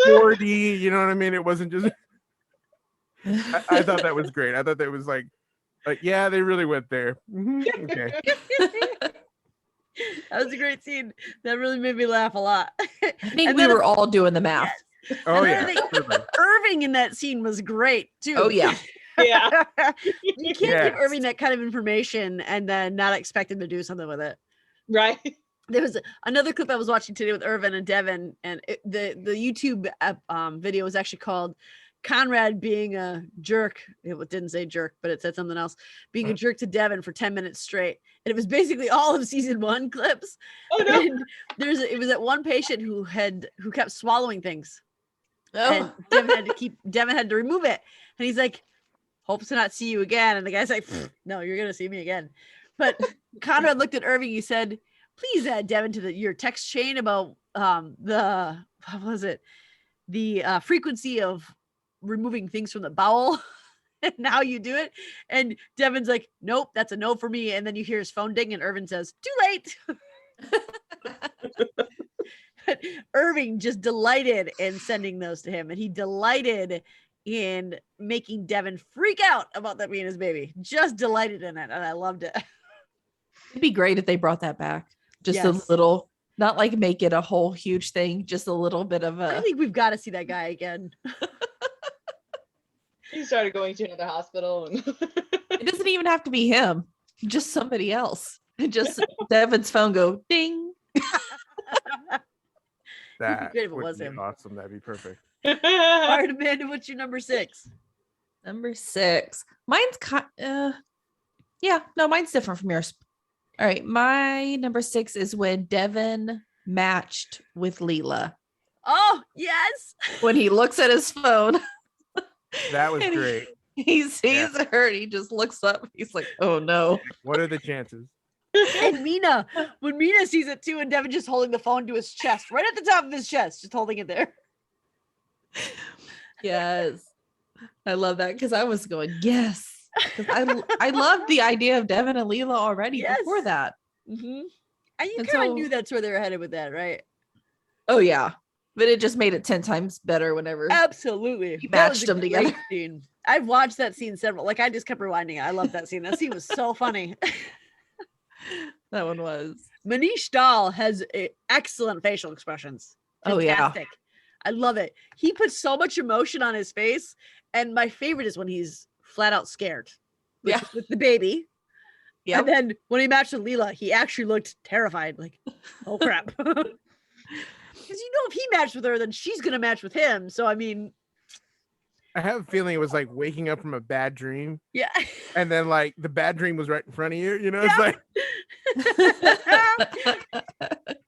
4D. You know what I mean? It wasn't just. I thought that was great. I thought that was like, yeah, they really went there. Okay. That was a great scene. That really made me laugh a lot. I think And we then were all doing the math. Oh And then yeah. I think absolutely. Irving in that scene was great too. Oh, yeah. Yeah. You can't give Yes. Irving that kind of information and then not expect him to do something with it. Right. There was another clip I was watching today with Irvin and Devin, and the YouTube video was actually called Conrad being a jerk. It didn't say jerk, but it said something else. Being a jerk to Devin for 10 minutes straight. And it was basically all of season 1 clips. Oh no. And it was that one patient who kept swallowing things. Oh, And Devin had to remove it. And he's like, hope to not see you again. And the guy's like, no, you're gonna see me again. But Conrad looked at Irving. He said, please add Devin to your text chain about the what was it? The frequency of removing things from the bowel and how you do it. And Devin's like, nope, that's a no for me. And then you hear his phone ding and Irvin says, too late. But Irving just delighted in sending those to him, and he delighted in making Devin freak out about that being his baby. Just delighted in it, and I loved it. it'd be great if they brought that back. Just a Yes. little, not like make it a whole huge thing, just a little bit of I a. think we've got to see that guy again. He started going to another hospital and It doesn't even have to be him, just somebody else. Just Devin's phone go ding. That great if it would was be him. awesome. That'd be perfect. All right, Amanda, what's your number 6? Number 6. Mine's yeah, no, mine's different from yours. All right, my number 6 is when Devin matched with Leela. Oh, yes. When he looks at his phone, That was And great. he sees her and he just looks up. He's like, oh no. What are the chances? And Mina, when Mina sees it too, and Devin just holding the phone to his chest, right at the top of his chest, just holding it there. Yes. I love that because I was going, yes. Because I love the idea of Devin and Leela already before Yes. that. Mm-hmm. And you And kind of so- knew that's where they were headed with that, right? Oh, yeah. But it just made it 10 times better whenever Absolutely. he That was matched a them great together. Scene. I've watched that scene several. Like I just kept rewinding it. I love that scene. That scene was so funny. That one was. Manish Dahl has excellent facial expressions. Oh, yeah. Fantastic. I love it. He puts so much emotion on his face. And my favorite is when he's flat out scared. which Yeah. is with the baby. Yep. And then when he matched with Leela, he actually looked terrified. Like, oh crap. Because if he matched with her, then she's gonna match with him. So I mean, I have a feeling it was like waking up from a bad dream, yeah. and then like the bad dream was right in front of you. It's like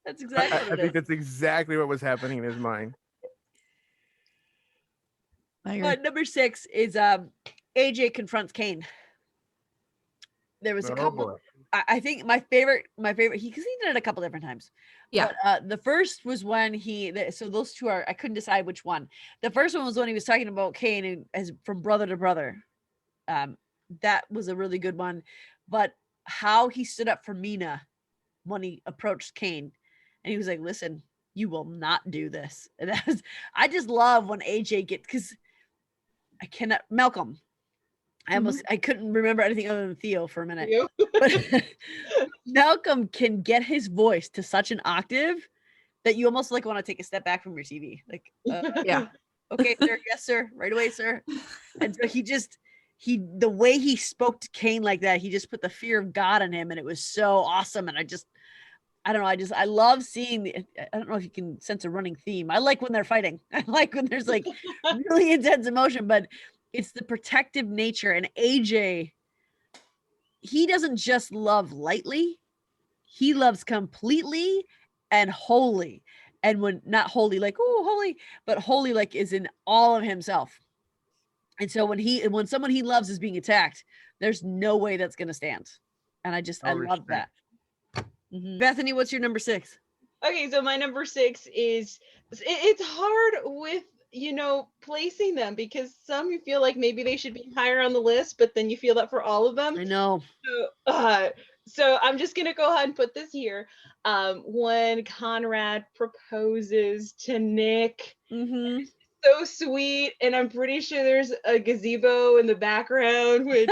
That's exactly I what it think is. that's exactly what was happening in his mind. I agree. Number 6 is AJ confronts Kane. There was a Oh couple. boy. I think my favorite, because he did it a couple different times. Yeah. But, the first was when so those two I couldn't decide which one. The first one was when he was talking about Kane and as from brother to brother. That was a really good one. But how he stood up for Mina when he approached Kane, and he was like, "Listen, you will not do this." And I just love when AJ gets, because I cannot Malcolm. I couldn't remember anything other than Theo for a minute. But Malcolm can get his voice to such an octave that you almost like want to take a step back from your TV. Like, Yeah. okay, sir, yes, sir, right away, sir. And so the way he spoke to Kane like that, he just put the fear of God in him, and it was so awesome. And I don't know, I love seeing. I don't know if you can sense a running theme. I like when they're fighting. I like when there's like really intense emotion, but it's the protective nature. And AJ, he doesn't just love lightly, he loves completely and wholly. And when not holy, like, oh, holy, but holy, like, is in all of himself. And so when someone he loves is being attacked, there's no way that's going to stand. And I love that. Bethany, what's your number 6? Okay, so my number 6 is it's hard with placing them, because some you feel like maybe they should be higher on the list, but then you feel that for all of them. I know. So I'm just gonna go ahead and put this here. When Conrad proposes to Nick, so sweet, and I'm pretty sure there's a gazebo in the background, which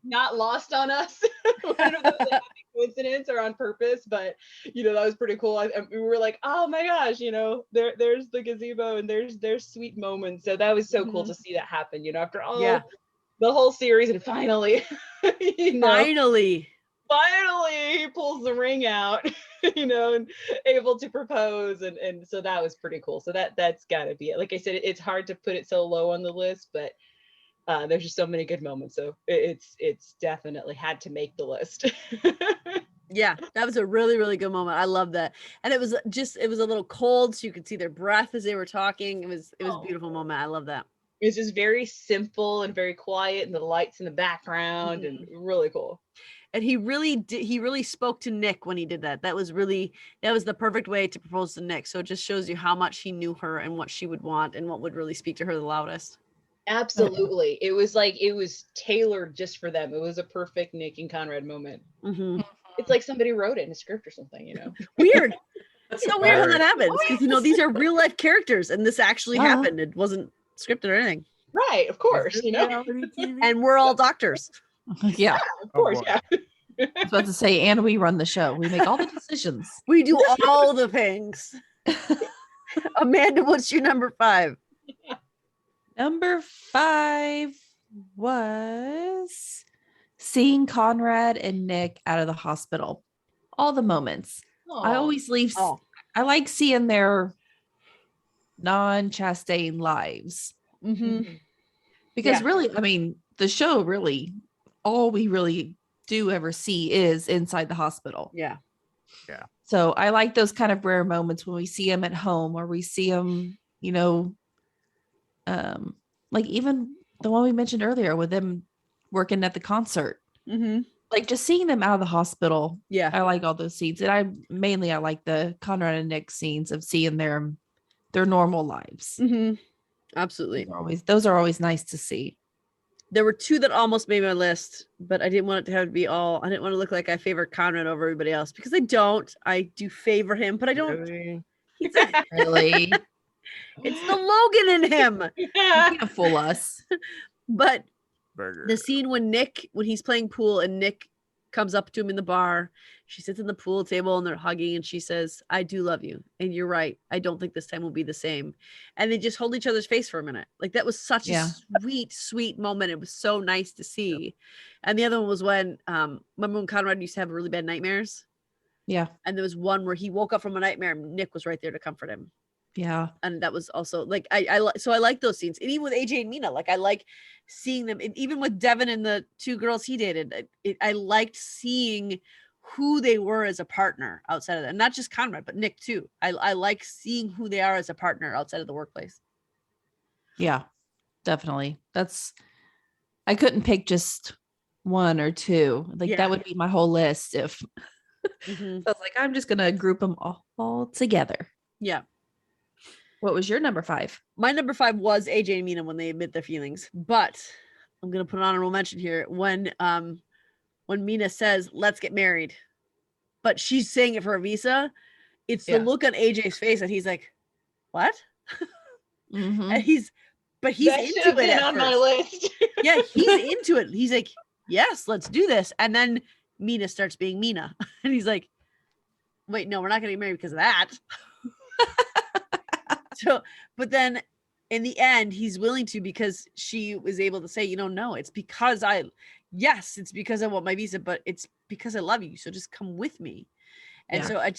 not lost on us. One of those happy coincidence or on purpose, but that was pretty cool. We were like, oh my gosh, there's the gazebo, and there's sweet moments. So that was so cool to see that happen. After all the whole series, and finally, finally he pulls the ring out, and able to propose, and so that was pretty cool. So that's gotta be it. Like I said, it's hard to put it so low on the list, but there's just so many good moments, so it's definitely had to make the list. Yeah, that was a really, really good moment. I love that. And it was a little cold, so you could see their breath as they were talking. It was a beautiful moment. I love that. It's just very simple and very quiet, and the lights in the background, and really cool. And he really spoke to Nick when he did that. That was the perfect way to propose to Nick. So it just shows you how much he knew her and what she would want and what would really speak to her the loudest. Absolutely. It was tailored just for them. It was a perfect Nick and Conrad moment. It's like somebody wrote it in a script or something, Weird. It's so weird how that happens, because these are real life characters, and this actually happened. It wasn't scripted or anything. Right, of course, And we're all doctors. Yeah, of course, yeah. I was about to say, and we run the show. We make all the decisions. We do all the things. Amanda, what's your number 5? Number 5 was seeing Conrad and Nick out of the hospital. All the moments. Aww. I always leave. I like seeing their non-Chastain lives. Because really, I mean, the show really, all we really do ever see is inside the hospital. Yeah. So I like those kind of rare moments when we see them at home, or we see them, like even the one we mentioned earlier with them working at the concert. like just seeing them out of the hospital. Yeah. I like all those scenes. And I like the Conrad and Nick scenes of seeing their normal lives. Mm-hmm. Absolutely. Those are always nice to see. There were two that almost made my list, but I didn't want it to have to be all. I didn't want to look like I favor Conrad over everybody else because I don't. I do favor him, but I don't. Really? He's a, Really. it's the Logan in him. You can't fool us. But Burger. the scene when he's playing pool and Nick comes up to him in the bar, she sits in the pool table and they're hugging and she says, I do love you. And you're right. I don't think this time will be the same. And they just hold each other's face for a minute. Like that was such a sweet, sweet moment. It was so nice to see. Yep. And the other one was when, remember when Conrad used to have really bad nightmares? Yeah. And there was one where he woke up from a nightmare and Nick was right there to comfort him. Yeah. And that was also like, I like those scenes. And even with AJ and Mina, like I like seeing them. And even with Devin and the two girls he dated, I liked seeing who they were as a partner outside of that. And not just Conrad, but Nick too. I like seeing who they are as a partner outside of the workplace. Yeah, definitely. I couldn't pick just one or two. Like that would be my whole list if I was like, I'm just going to group them all together. Yeah. What was your number 5? My number 5 was AJ and Mina when they admit their feelings, but I'm going to put an honorable mention here when Mina says, let's get married, but she's saying it for a visa. It's the look on AJ's face and he's like, what? And he's into it on my list. Yeah, he's into it. He's like, yes, let's do this. And then Mina starts being Mina and he's like, wait, no, we're not going to get married because of that. So, but then in the end, he's willing to because she was able to say, no, it's because it's because I want my visa, but it's because I love you. So just come with me. And so I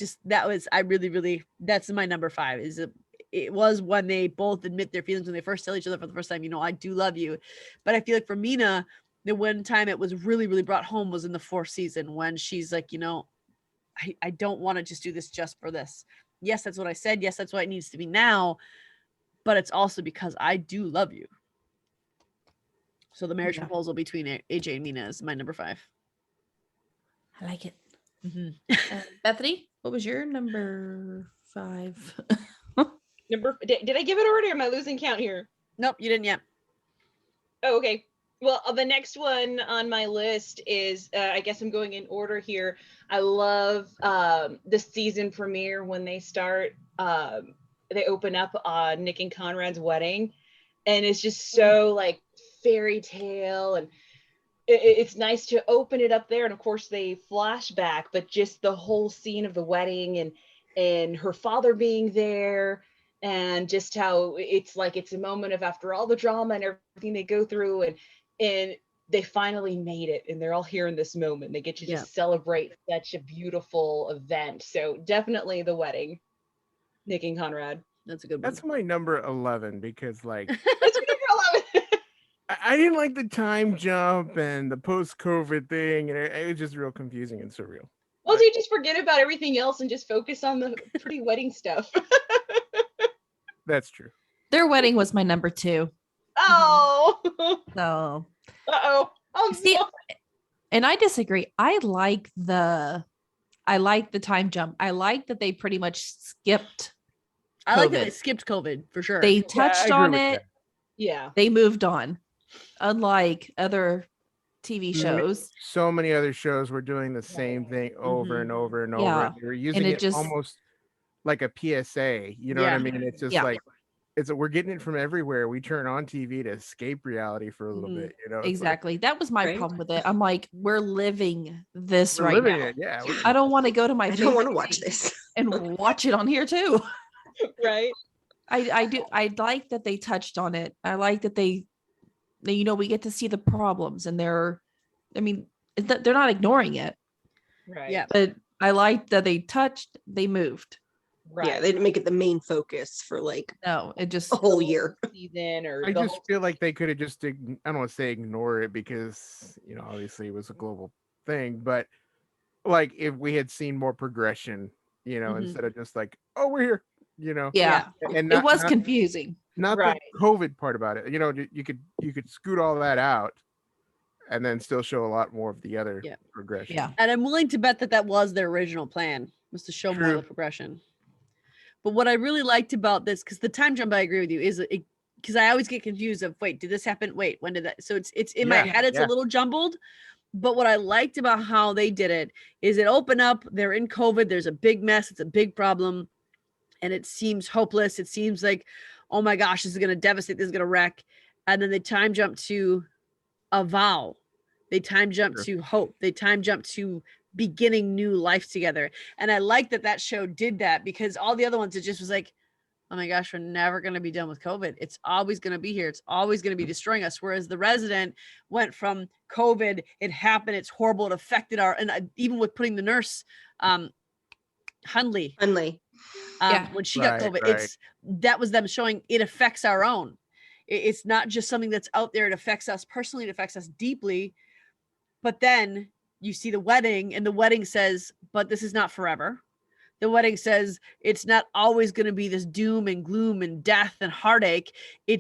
really, really, that's my number 5 is it was when they both admit their feelings when they first tell each other for the first time, I do love you. But I feel like for Mina, the one time it was really, really brought home was in the 4th season when she's like, I don't want to just do this just for this. Yes, that's what I said. Yes, that's what it needs to be now. But it's also because I do love you. So the marriage proposal between AJ and Mina is my number 5. I like it. Bethany, what was your number 5? Did I give it already or am I losing count here? Nope, you didn't yet. Oh, okay. Well, the next one on my list is, I guess I'm going in order here. I love the season premiere when they start, they open up Nick and Conrad's wedding. And it's just so like fairy tale. And it's nice to open it up there. And of course they flash back, but just the whole scene of the wedding and her father being there. And just how it's like, it's a moment of after all the drama and everything they go through and they finally made it and they're all here in this moment. They get to just celebrate such a beautiful event. So definitely the wedding, Nick and Conrad. That's a good one. That's my number 11 because like, That's your number 11. I didn't like the time jump and the post-COVID thing. And it was just real confusing and surreal. Well, do you just forget about everything else and just focus on the pretty wedding stuff? That's true. Their wedding was my number 2. Oh. So. Uh-oh. See, and I disagree. I like the time jump. I like that they pretty much skipped COVID. I like that they skipped COVID for sure. They touched on it. Yeah. They moved on. Unlike other TV shows. So many other shows were doing the same thing over and over and over. They were using it just almost like a PSA, you know what I mean? It's just like we're getting it from everywhere. We turn on TV to escape reality for a little bit, Exactly. Like, that was my problem with it. I'm like, we're living this we're right living now. It, yeah. I don't want to go to my I don't want to watch this and watch it on here too. Right. I do. I like that they touched on it. I like that they we get to see the problems and they're not ignoring it. Right. Yeah. But I like that they moved. Right. Yeah, they didn't make it the main focus for like it just a whole year. Season or I just feel like they could have just I don't want to say ignore it because obviously it was a global thing, but like if we had seen more progression, instead of just like, oh, we're here, Yeah. And it was confusing. Not Right. the COVID part about it. You could scoot all that out and then still show a lot more of the other Yeah. progression. Yeah. And I'm willing to bet that that was their original plan, was to show more of True. the progression. But what I really liked about this, because the time jump, I agree with you, is because I always get confused of, wait, did this happen? Wait, when did that? So it's in my Yeah, head, it's yeah. a little jumbled. But what I liked about how they did it is it opened up, they're in COVID, there's a big mess, it's a big problem, and it seems hopeless. It seems like, oh my gosh, this is going to devastate, this is going to wreck. And then they time jump to a vow. They time jump Sure. to hope. They time jump to beginning new life together. And I like that that show did that, because all the other ones, it just was like, oh my gosh, we're never going to be done with COVID. It's always going to be here. It's always going to be destroying us. Whereas The Resident went from COVID, it happened, it's horrible, it affected and even with putting the nurse, Hundley, Unley. Yeah. when she got Right, COVID, right. that was them showing it affects our own. It's not just something that's out there. It affects us personally. It affects us deeply. But then you see the wedding, and the wedding says, but this is not forever. The wedding says it's not always going to be this doom and gloom and death and heartache.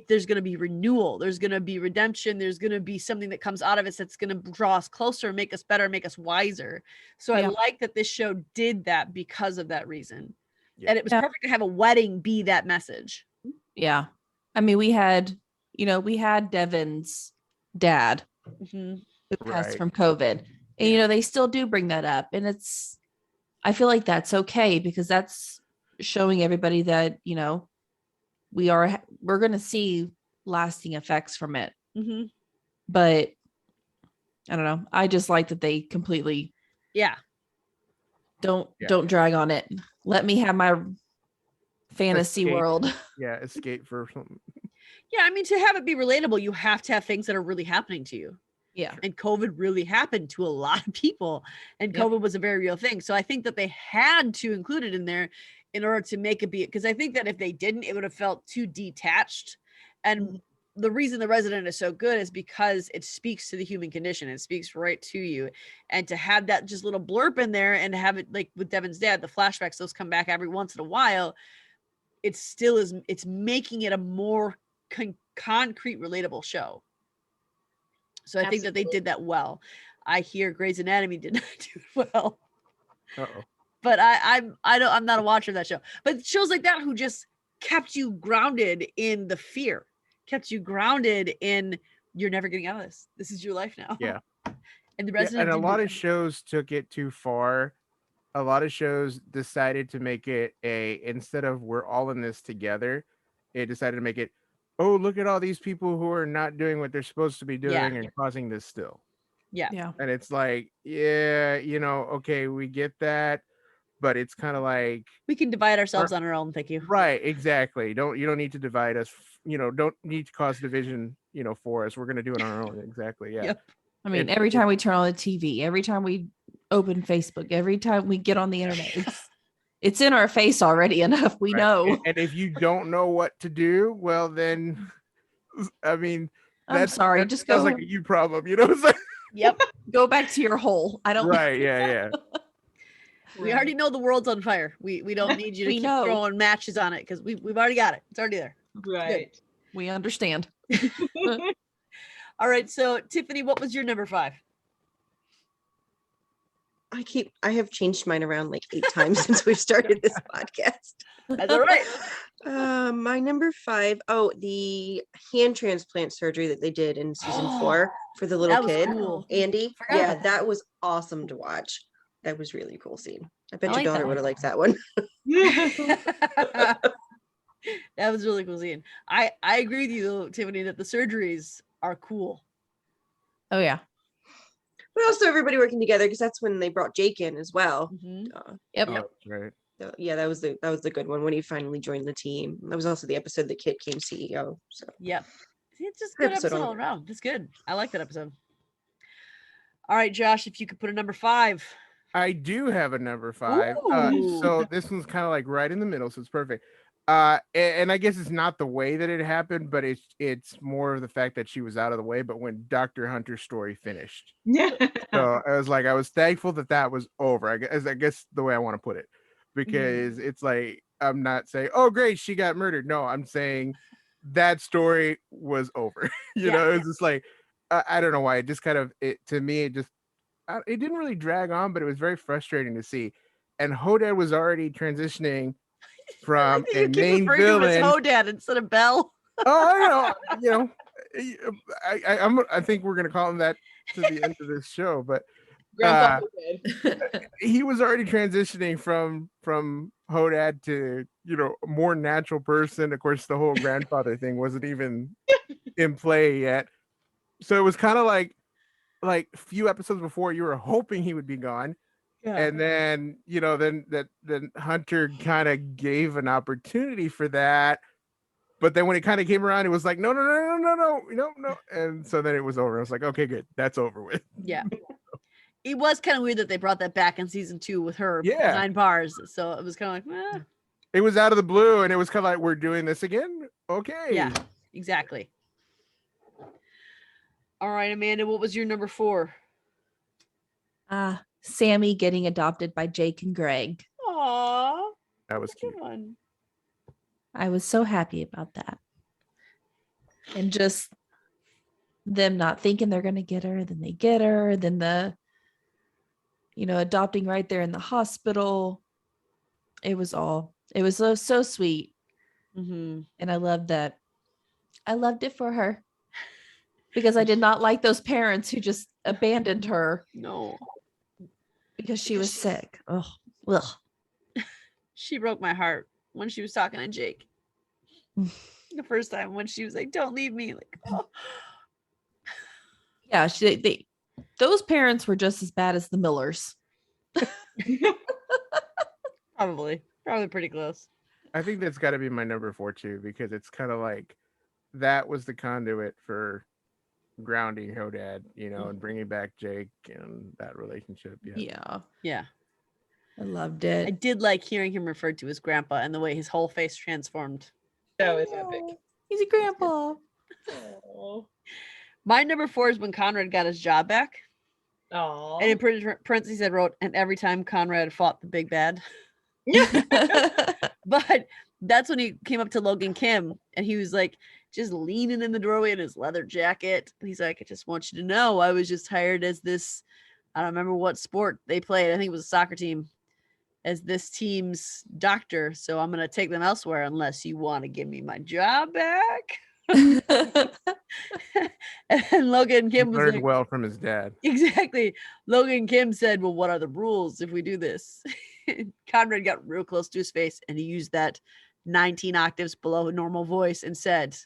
There's going to be renewal. There's going to be redemption. There's going to be something that comes out of it that's going to draw us closer, make us better, make us wiser. So Yeah. I like that this show did that because of that reason. Yeah. And it was Yeah. perfect to have a wedding be that message. Yeah. I mean, we had Devin's dad Mhm. who passed Right. from COVID. And, Yeah. they still do bring that up. And I feel like that's okay, because that's showing everybody that, we're going to see lasting effects from it. Mhm. But I don't know. I just like that they completely Yeah. don't Yeah. drag on it. Let me have my fantasy Escape. world. Yeah, escape for something. Yeah. I mean, to have it be relatable, you have to have things that are really happening to you. Yeah. And COVID really happened to a lot of people, and Yep. COVID was a very real thing. So I think that they had to include it in there in order to make it be, because I think that if they didn't, it would have felt too detached. And the reason The Resident is so good is because it speaks to the human condition. It speaks right to you. And to have that just little blurb in there, and to have it like with Devin's dad, the flashbacks, those come back every once in a while. It still is, it's making it a more concrete, relatable show. So I think that they Absolutely. did that well. I hear Grey's Anatomy did not do it well, Uh-oh. but I'm not a watcher of that show. But shows like that who just kept you grounded in the fear, kept you grounded in, you're never getting out of this. This is your life now. Yeah. And The Yeah, Resident and a did lot do of that. shows took it too far. A lot of shows decided to make it instead of we're all in this together, it decided to make it, oh, look at all these people who are not doing what they're supposed to be Yeah. doing and causing this still. Yeah. Yeah. And it's like, yeah, okay, we get that, but it's kind of like, We can divide ourselves on our own. Thank you. right, exactly. You don't need to divide us, don't need to cause division, for us. We're going to do it on our own. Exactly. Yeah. Yep. I mean, It- every it- time we turn on the TV, every time we open Facebook, every time we get on the internet, it's in our face already enough. We Right. know. And if you don't know what to do, well, then, I mean, I'm sorry. that Just sounds go like a you problem, you know what I'm saying? Yep. go back to your hole. I don't. Right. Yeah. We already know the world's on fire. We don't need you to We keep know. throwing matches on it, because we've already got it. It's already there. Right. We understand. All right. So Tiffany, what was your number 5? I have changed mine around like 8 times since we've started this podcast. That's all right. My number 5, the hand transplant surgery that they did in season 4 for the little That was kid, cool. Andy. Forgot Yeah, about that was awesome to watch. That was really cool scene. I bet I your like daughter that. would have liked that one. That was really cool scene. I agree with you though, Tiffany, that the surgeries are cool. Oh yeah. But also everybody working together, because that's when they brought Jake in as well. Mhm. Yep. Oh, that's right. Yeah, that was the good one when he finally joined the team. That was also the episode that Kit came CEO. So Yep. See, it's just Good good episode episode all all around. It's good. I like that episode. All right, Josh, if you could put a number 5. I do have a number 5. Ooh. So this one's kind of like right in the middle, so it's perfect. And I guess it's not the way that it happened, but it's more of the fact that she was out of the way. But when Dr. Hunter's story finished, so I was thankful that was over. I guess the way I want to put it, because it's like, I'm not saying, oh great, she got murdered. No, I'm saying that story was over. You Yeah. know, it's just like, I don't know why. It just kind of to me it just it didn't really drag on, but it was very frustrating to see. And Hodad was already transitioning I from like that a you keep main referring to him as villain. Hodad instead of Bell. Oh, I think we're gonna call him that to the end of this show. But Grandpa uh, Hogan. he was already transitioning from Hodad to a more natural person. Of course, the whole grandfather thing wasn't even in play yet, so it was kind of like a few episodes before you were hoping he would be gone. Yeah. And then then Hunter kind of gave an opportunity for that, but then when it kind of came around, it was like no, and so then it was over. I was like, okay, good, that's over with. Yeah. It was kind of weird that they brought that back in season 2 with her Yeah. behind bars. So it was kind of like, It was out of the blue, and it was kind of like, we're doing this again. Okay. yeah, exactly. All right, Amanda, what was your number 4? Sammy getting adopted by Jake and Greg. Aww, That was good cute. one. I was so happy about that. And just them not thinking they're going to get her, then they get her, then adopting right there in the hospital. It was so sweet. Mm-hmm. And I loved that. I loved it for her because I did not like those parents who just abandoned her No, because she was sick. Oh, ugh. she broke my heart when she was talking to Jake. The first time when she was like, "Don't leave me," like, oh. Yeah, those parents were just as bad as the Millers. Probably pretty close. I think that's got to be my number 4 too, because it's kind of like that was the conduit for grounding Hodad, and bringing back Jake and that relationship. Yeah. Yeah, I loved I it. did like hearing him referred to as Grandpa and the way his whole face transformed. That was epic. He's a grandpa. Oh. My number 4 is when Conrad got his job back. Aw. And in parentheses, I wrote, and every time Conrad fought the big bad. But that's when he came up to Logan Kim and he was like just leaning in the doorway in his leather jacket. And he's like, I just want you to know I was just hired as this, I don't remember what sport they played. I think it was a soccer team, as this team's doctor. So I'm going to take them elsewhere unless you want to give me my job back. And Logan Kim was learned like, well from his dad. exactly. Logan Kim said, well, what are the rules if we do this? Conrad got real close to his face and he used that 19 octaves below normal voice and said,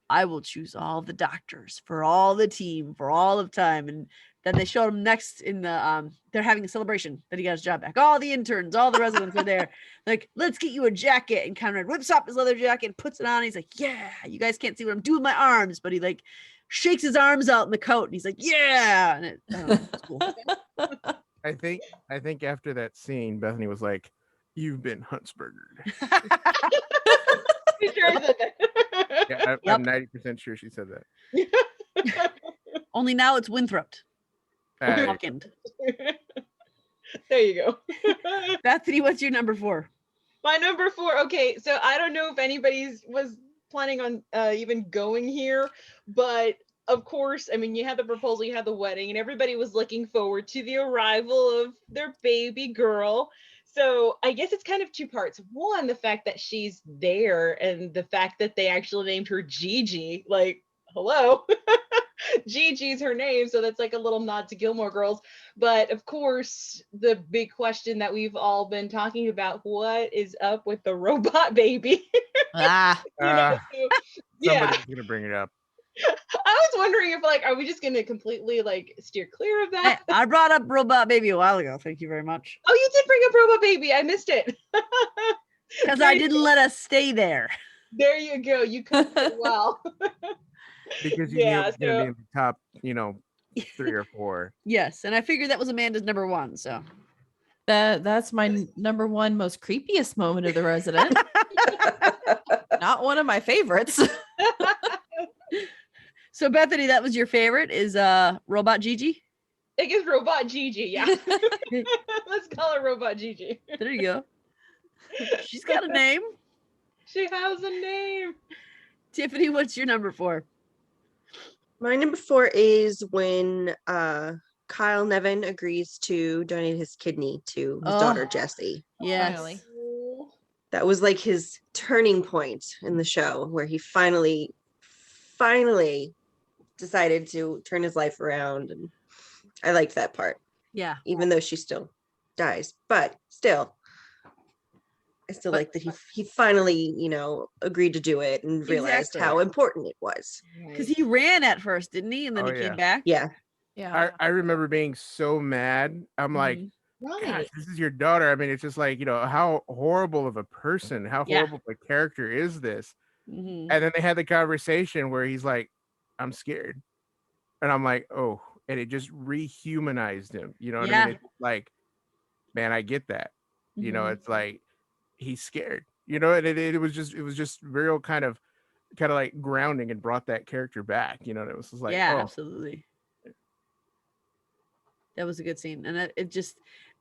I will choose all the doctors for all the team for all of time. And then they showed him next in the they're having a celebration that he got his job back. All the interns, all the residents are there. Like, let's get you a jacket. And Conrad whips up his leather jacket and puts it on. He's like, yeah, you guys can't see what I'm doing with my arms, but he like shakes his arms out in the coat and he's like, yeah. And I don't know, it's cool. I think after that scene, Bethany was like, "You've been Huntsburgered." He sure said that. Yeah, I'm 90% sure she said that. Only now it's Winthrop. Hawkins. There you go. Bethany, what's your number 4? My number 4. Okay, so I don't know if anybody's was planning on even going here, but of course, I mean, you had the proposal, you had the wedding, and everybody was looking forward to the arrival of their baby girl. So I guess it's kind of 2 parts. One, the fact that she's there, and the fact that they actually named her Gigi. Like, hello. Gigi's her name, so that's like a little nod to Gilmore Girls. But of course, the big question that we've all been talking about: what is up with the robot baby? Ah, So, yeah, Somebody's gonna bring it up. I was wondering if are we just gonna completely steer clear of that? I brought up Robot Baby a while ago. Thank you very much. Oh, you did bring up robot baby. I missed it. Because I didn't let us stay there. There you go. You covered it well. Because you knew it was gonna so- be in the top, 3 or 4. Yes, and I figured that was Amanda's number 1. So That's my number 1 most creepiest moment of The Resident. Not one of my favorites. So Bethany, that was your favorite is Robot Gigi? I guess robot Gigi. Yeah. Let's call her robot Gigi. There you go. She's got a name. She has a name. Tiffany, what's your number 4? My number 4 is when Kyle Nevin agrees to donate his kidney to his daughter Jessie. Yes. Finally. That was like his turning point in the show where he finally decided to turn his life around, and I liked that part, Yeah. even though she still dies, but still I still But- like that he finally, agreed to do it and realized Exactly. how important it was. Because he ran at first, didn't he? And then Oh, he yeah. came back. Yeah. Yeah. I remember being so mad. I'm like, Mhm. gosh, Right. this is your daughter. I mean, it's just like, how horrible of a person, how Yeah. horrible of a character is this? Mhm. And then they had the conversation where he's like, I'm scared. And I'm like, oh, and it just rehumanized him. You know what I Yeah. mean? It's like, man, I get that. Mhm. It's like he's scared. And it was just real kind of like grounding and brought that character back. And it was just like, Yeah, oh, absolutely. That was a good scene. And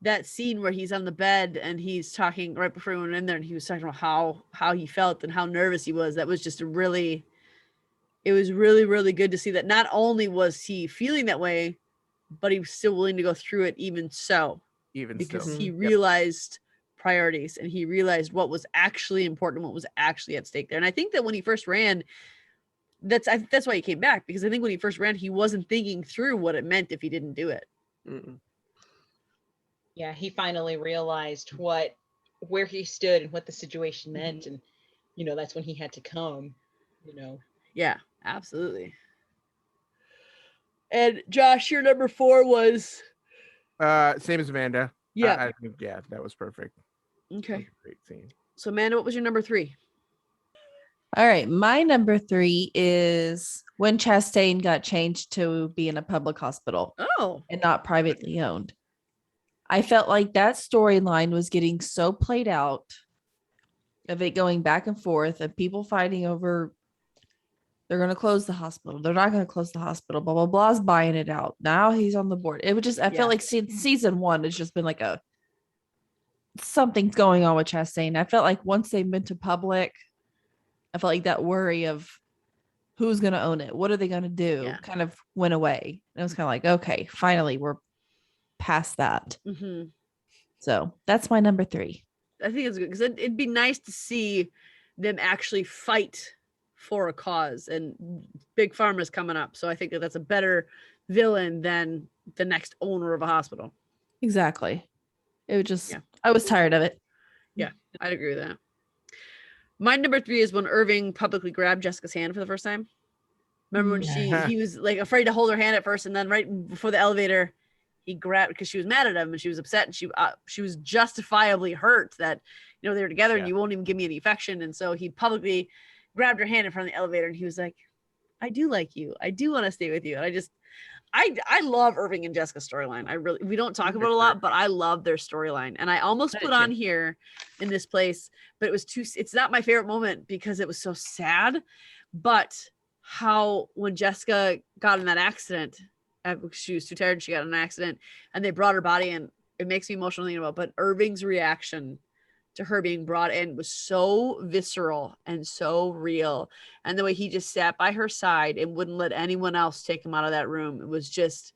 that scene where he's on the bed and he's talking right before he went in there and he was talking about how he felt and how nervous he was. That was just it was really, really good to see that not only was he feeling that way, but he was still willing to go through it even so, even because still. he Yep. realized priorities and he realized what was actually important, what was actually at stake there. And I think that when he first ran, that's why he came back, because I think when he first ran, he wasn't thinking through what it meant if he didn't do it. Mm. Yeah, he finally realized where he stood and what the situation meant, and that's when he had to come. Yeah, absolutely. And Josh, your number 4 was Same as Amanda. yeah. I think that was perfect. That was Okay. a great scene. So Amanda, what was your number 3? All right. My number 3 is when Chastain got changed to be in a public hospital Oh. and not privately owned. I felt like that storyline was getting so played out, of it going back and forth and people fighting over, they're going to close the hospital. They're not going to close the hospital. Blah, blah, blah's buying it out. Now he's on the board. It would just, I Yeah. felt like season 1 has just been like something's going on with Chastain. I felt like once they went to public, I felt like that worry of who's going to own it, what are they going to do, kind of went away. And it was kind of like, okay, finally we're past that. Mm-hmm. So that's my number 3. I think it's good because it'd be nice to see them actually fight for a cause, and Big Pharma's coming up. So I think that's a better villain than the next owner of a hospital. Exactly. It was just, I was tired of it. Yeah, I'd agree with that. My number 3 is when Irving publicly grabbed Jessica's hand for the first time. Remember when he was like afraid to hold her hand at first, and then right before the elevator, he grabbed, because she was mad at him and she was upset, and she was justifiably hurt that they were together and you won't even give me any affection. And so he publicly grabbed her hand in front of the elevator and he was like, I do like you. I do want to stay with you. And I love Irving and Jessica's storyline. We don't talk about it a lot, but I love their storyline. And I almost put on here in this place, but it's not my favorite moment because it was so sad. But how when Jessica got in that accident, she was too tired, she got in an accident, and they brought her body in. It makes me emotional thinking about, but Irving's reaction to her being brought in was so visceral and so real. And the way he just sat by her side and wouldn't let anyone else take him out of that room. It was just,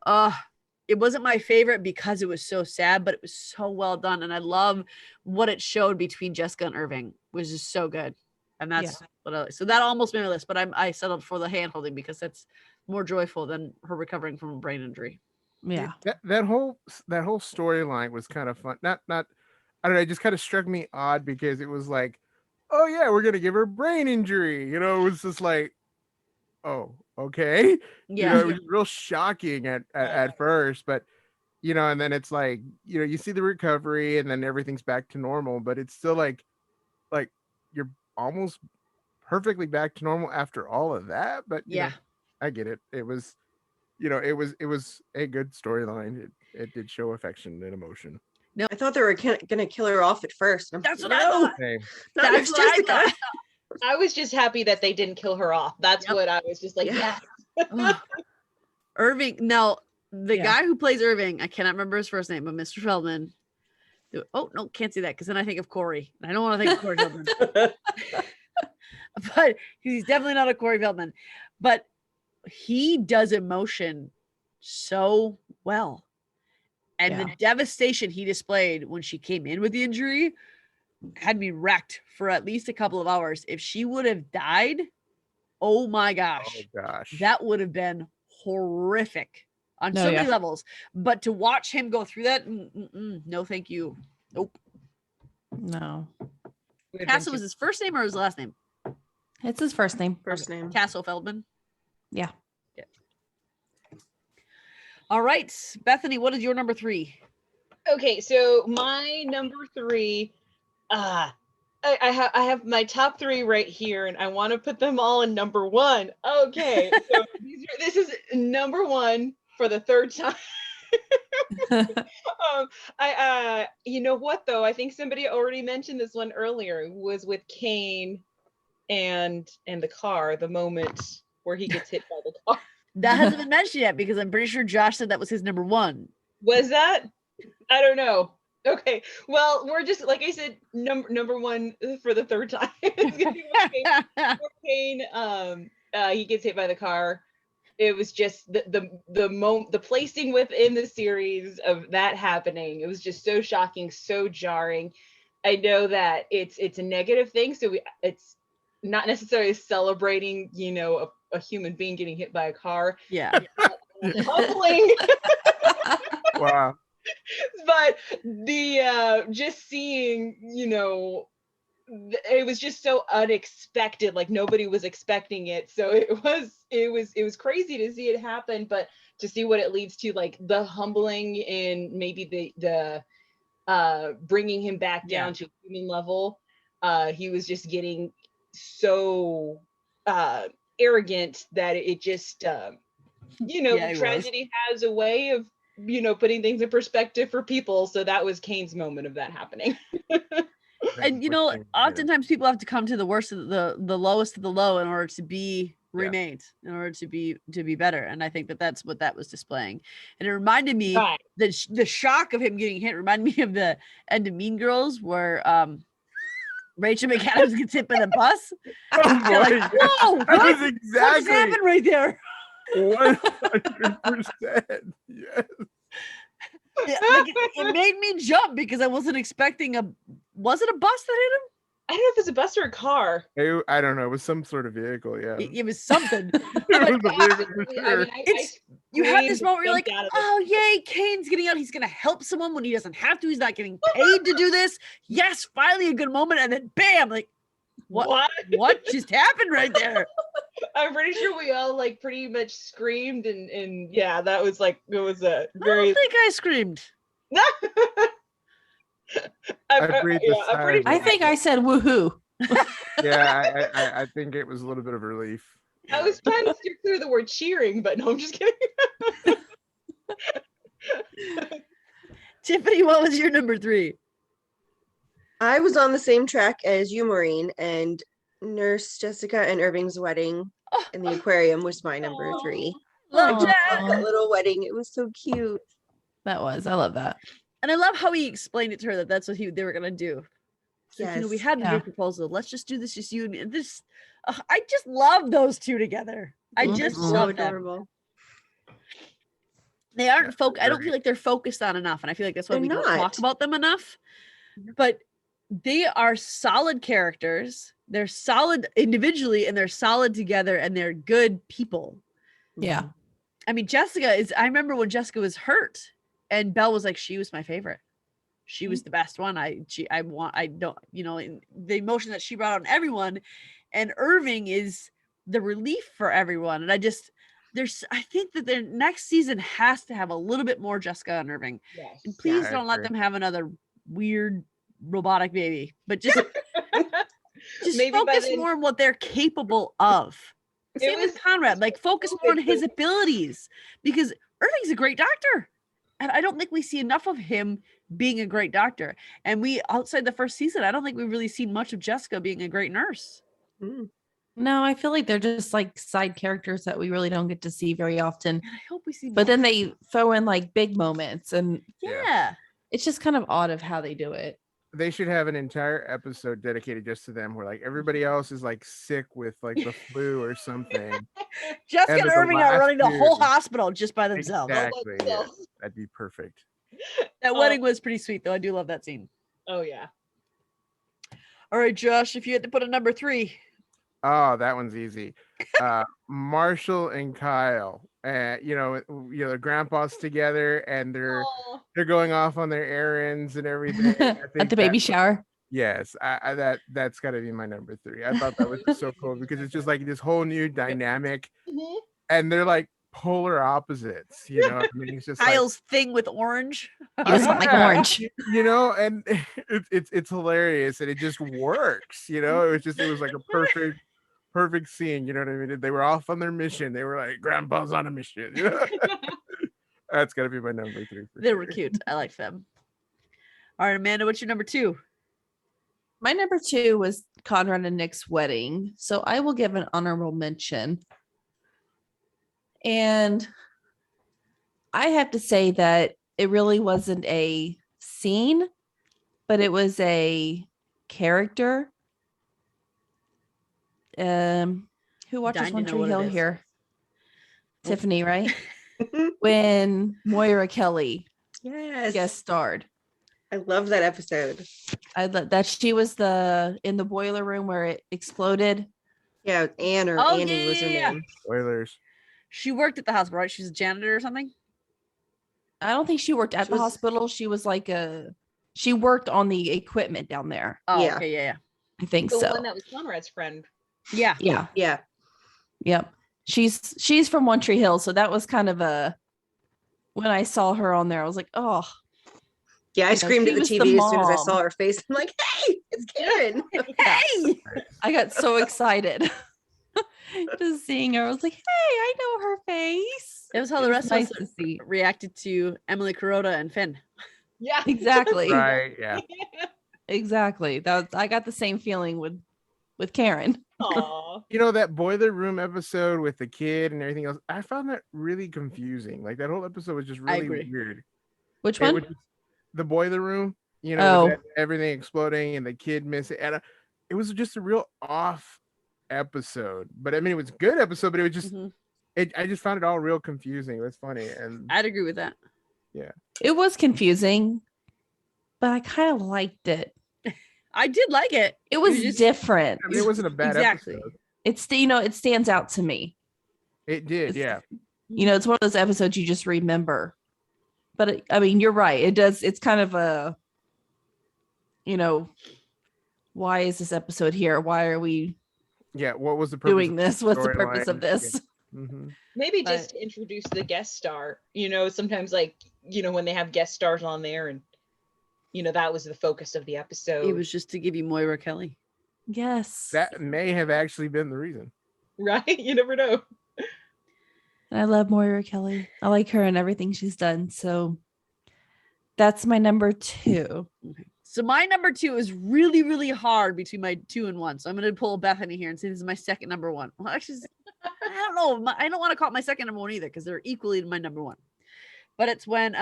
it wasn't my favorite because it was so sad, but it was so well done. And I love what it showed between Jessica and Irving. It was just so good. And that's what so that almost made my list, but I settled for the hand holding because that's more joyful than her recovering from a brain injury. Yeah. That whole storyline was kind of fun. Not I don't know, it just kind of struck me odd because it was like, oh yeah, we're gonna give her a brain injury. It was just like, oh, okay. Yeah. It was real shocking at first, but and then it's like, you see the recovery and then everything's back to normal, but it's still like you're almost perfectly back to normal after all of that. But I get it. It was, it was a good storyline. It did show affection and emotion. No, I thought they were gonna kill her off at first. That's what I thought. That's what I thought. I was just happy that they didn't kill her off. That's what I was just like, yes. Irving. Now, the guy who plays Irving, I cannot remember his first name, but Mr. Feldman. Oh, no, can't say that because then I think of Corey. And I don't want to think of Corey Feldman. But he's definitely not a Corey Feldman. But he does emotion so well. And the Yeah. devastation he displayed when she came in with the injury had me wrecked for at least a couple of hours. If she would have died, oh my gosh, Oh gosh. that would have been horrific on No, so many yeah. levels. But to watch him go through that, no, thank you. Nope. No, Castle was his first name or his last name? it's his first name. First name. Castle Feldman. Yeah. All right, Bethany, what is your number 3? Okay, so my number 3, I have my top 3 right here, and I want to put them all in number 1. Okay, so this is number 1 for the third time. You know what though? I think somebody already mentioned this one earlier. Was with Kane and the car. The moment where he gets hit by the car. That hasn't been mentioned yet because I'm pretty sure Josh said that was his number 1. Was that? I don't know. Okay. Well, we're just like I said, number 1 for the third time. It's gonna be with Kane. He gets hit by the car. It was just the placing within the series of that happening. It was just so shocking, so jarring. I know that it's a negative thing, so it's not necessarily celebrating, a human being getting hit by a car. Yeah. Humbling. Wow. But the just seeing, it was just so unexpected, like nobody was expecting it, so it was crazy to see it happen, but to see what it leads to, like the humbling and maybe the bringing him back down to human level. He was just getting so arrogant that it just tragedy has a way of putting things in perspective for people. So that was Kane's moment of that happening. And oftentimes people have to come to the worst of the lowest of the low in order to be remained, in order to be better. And I think that's what that was displaying. And it reminded me that the shock of him getting hit reminded me of the end of Mean Girls where Rachel McAdams gets hit by the bus. Oh boy. Like, whoa, That what was just happened right there? 100%. Yes. It made me jump because I wasn't expecting was it a bus that hit him? I don't know if it's a bus or a car. I don't know. It was some sort of vehicle. Yeah. It was something. It was a vehicle for sure. You have this moment where you're like, oh, yay, Kane's getting out. He's going to help someone when he doesn't have to. He's not getting paid to do this. Yes, finally a good moment. And then bam, like, what just happened right there? I'm pretty sure we all like pretty much screamed and yeah, that was like, it was a very... I don't think I screamed. I think I said woohoo. Yeah, I think it was a little bit of relief. I was trying to steer clear the word cheering, but no, I'm just kidding. Tiffany, what was your number 3? I was on the same track as you, Maureen, and Nurse Jessica and Irving's wedding in the aquarium was my number 3. Love That that. little wedding. It was so cute. That was. I love that. And I love how he explained it to her that that's what they were going to do. So, we had the big proposal. Let's just do this, just you and me. And this, I just love those two together. I just so love adorable. them. They aren't I don't feel like they're focused on enough. And I feel like that's why we don't talk about them enough. But they are solid characters. They're solid individually and they're solid together and they're good people. Yeah. I mean, I remember when Jessica was hurt and Belle was like, she was my favorite. She was the best one. The emotion that she brought on everyone, and Irving is the relief for everyone. And I think that their next season has to have a little bit more Jessica and Irving. Yes. And please don't let them have another weird robotic baby, but just focus more on what they're capable of. Same with Conrad, like focus more on his abilities, because Irving's a great doctor. And I don't think we see enough of him being a great doctor. And outside the first season, I don't think we've really seen much of Jessica being a great nurse. No, I feel like they're just like side characters that we really don't get to see very often. And I hope we see more. But then they throw in like big moments, and yeah, it's just kind of odd of how they do it. they should have an entire episode dedicated just to them, where like everybody else is like sick with like the flu or something. Jessica and the Irving are last running the whole two- hospital just by themselves. Exactly. Yeah, themselves. that'd be perfect. That wedding was pretty sweet, though. I do love that scene. Oh yeah. All right, Josh, if you had to put a number 3. Oh, that one's easy. Marshall and Kyle. The grandpa's together and Aw. they're going off on their errands and everything. I At think the baby that- shower. Yes, that's got to be my number 3. I thought that was just so cool because it's just like this whole new dynamic, Mhm. and they're like polar opposites. I mean, it's just Kyle's thing with orange. He doesn't like Yeah. orange. and it's hilarious, and it just works. It was like a perfect scene. You know what I mean? They were off on their mission. They were like, Grandpa's on a mission. That's got to be my number 3. They were cute. I like them. All right, Amanda, what's your number 2? My number 2 was Conrad and Nick's wedding. So I will give an honorable mention. And I have to say that it really wasn't a scene, but it was a character. Who watches Dying to One know Tree what it Hill is. here? Oh. Tiffany, right? When Moira Kelly Yes. guest starred. I love that episode. That she was in the boiler room where it exploded. Yeah, Anne or Oh, Annie was her yeah. name. Spoilers. She worked at the hospital, right? She's a janitor or something? I don't think she worked at She the was- hospital. She was she worked on the equipment down there. Oh, Yeah. okay, yeah. I think The so. one that was Conrad's friend. Yeah. Yeah. Yeah. Yep. She's from One Tree Hill. So that was kind of when I saw her on there, I was like, oh, Yeah, I know, screamed she at the was the TV as soon as I mom. saw her face. I'm like, hey, it's Karen. Hey! I got so excited just seeing her. I was like, hey, I know her face. It was how It the was rest nice of us to see. reacted to Emily Kuroda and Finn. Yeah. Exactly. Right. Yeah. Exactly. I got the same feeling with Karen. Aw. That boiler room episode with the kid and everything else, I found that really confusing. Like that whole episode was just really agree. weird. Which It one? was just the boiler room, Oh. with everything exploding and the kid missing. And it was just a real off episode. But I mean, it was a good episode, but it was just, Mhm. I just found it all real confusing. It was funny. And I'd agree with that. It was confusing, but I kind of liked it. I did like it. It was just- different. I mean, it wasn't a bad Exactly. episode. It's it stands out to me. It did. Yeah. It's one of those episodes you just remember. But I mean, you're right. It does. It's kind of a, why is this episode here? Why are we Yeah. What was the purpose doing of this? What's the purpose of storyline? this? Mm-hmm. Maybe But- just to introduce the guest star. Sometimes when they have guest stars on there and that was the focus of the episode. It was just to give you Moira Kelly. Yes. That may have actually been the reason. right. You never know. And I love Moira Kelly. I like her and everything she's done. So that's my number 2. So my number 2 is really, really hard between my 2 and 1. So I'm going to pull Bethany here and say this is my second number 1. Well, actually, I don't know. I don't want to call it my second number 1 either because they're equally my number 1. But it's when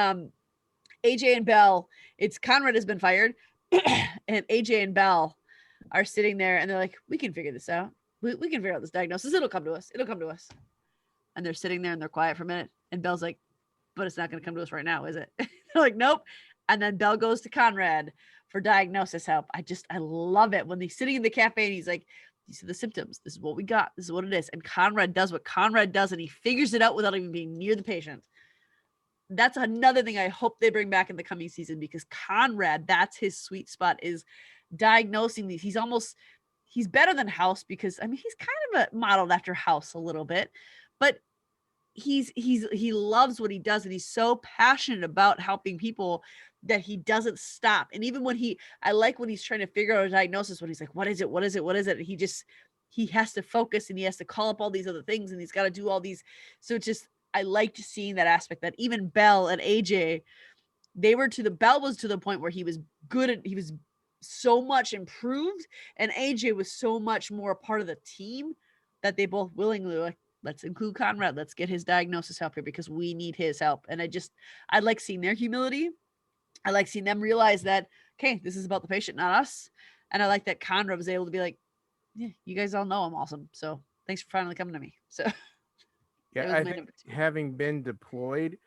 AJ and Belle, it's Conrad has been fired, and AJ and Belle are sitting there and they're like, we can figure this out. We can figure out this diagnosis. It'll come to us. It'll come to us. And they're sitting there and they're quiet for a minute. And Belle's like, but it's not going to come to us right now, is it? They're like, nope. And then Belle goes to Conrad for diagnosis help. I love it when he's sitting in the cafe and he's like, these are the symptoms. This is what we got. This is what it is. And Conrad does what Conrad does and he figures it out without even being near the patient. That's another thing I hope they bring back in the coming season because Conrad, that's his sweet spot is diagnosing these. He's better than House because I mean, he's kind of modeled after House a little bit, but he loves what he does and he's so passionate about helping people that he doesn't stop. And even when I like when he's trying to figure out a diagnosis, when he's like, what is it? What is it? What is it? And he has to focus and he has to call up all these other things and he's got to do all these. So it's just, I liked seeing that aspect that even Belle and AJ, Belle was to the point where he was good he was so much improved and AJ was so much more a part of the team that they both willingly were like, let's include Conrad. Let's get his diagnosis help here because we need his help. And I like seeing their humility. I like seeing them realize that okay, this is about the patient, not us. And I like that Conrad was able to be like, yeah, you guys all know I'm awesome. So thanks for finally coming to me. So Yeah, was I my think number 2. having been deployed,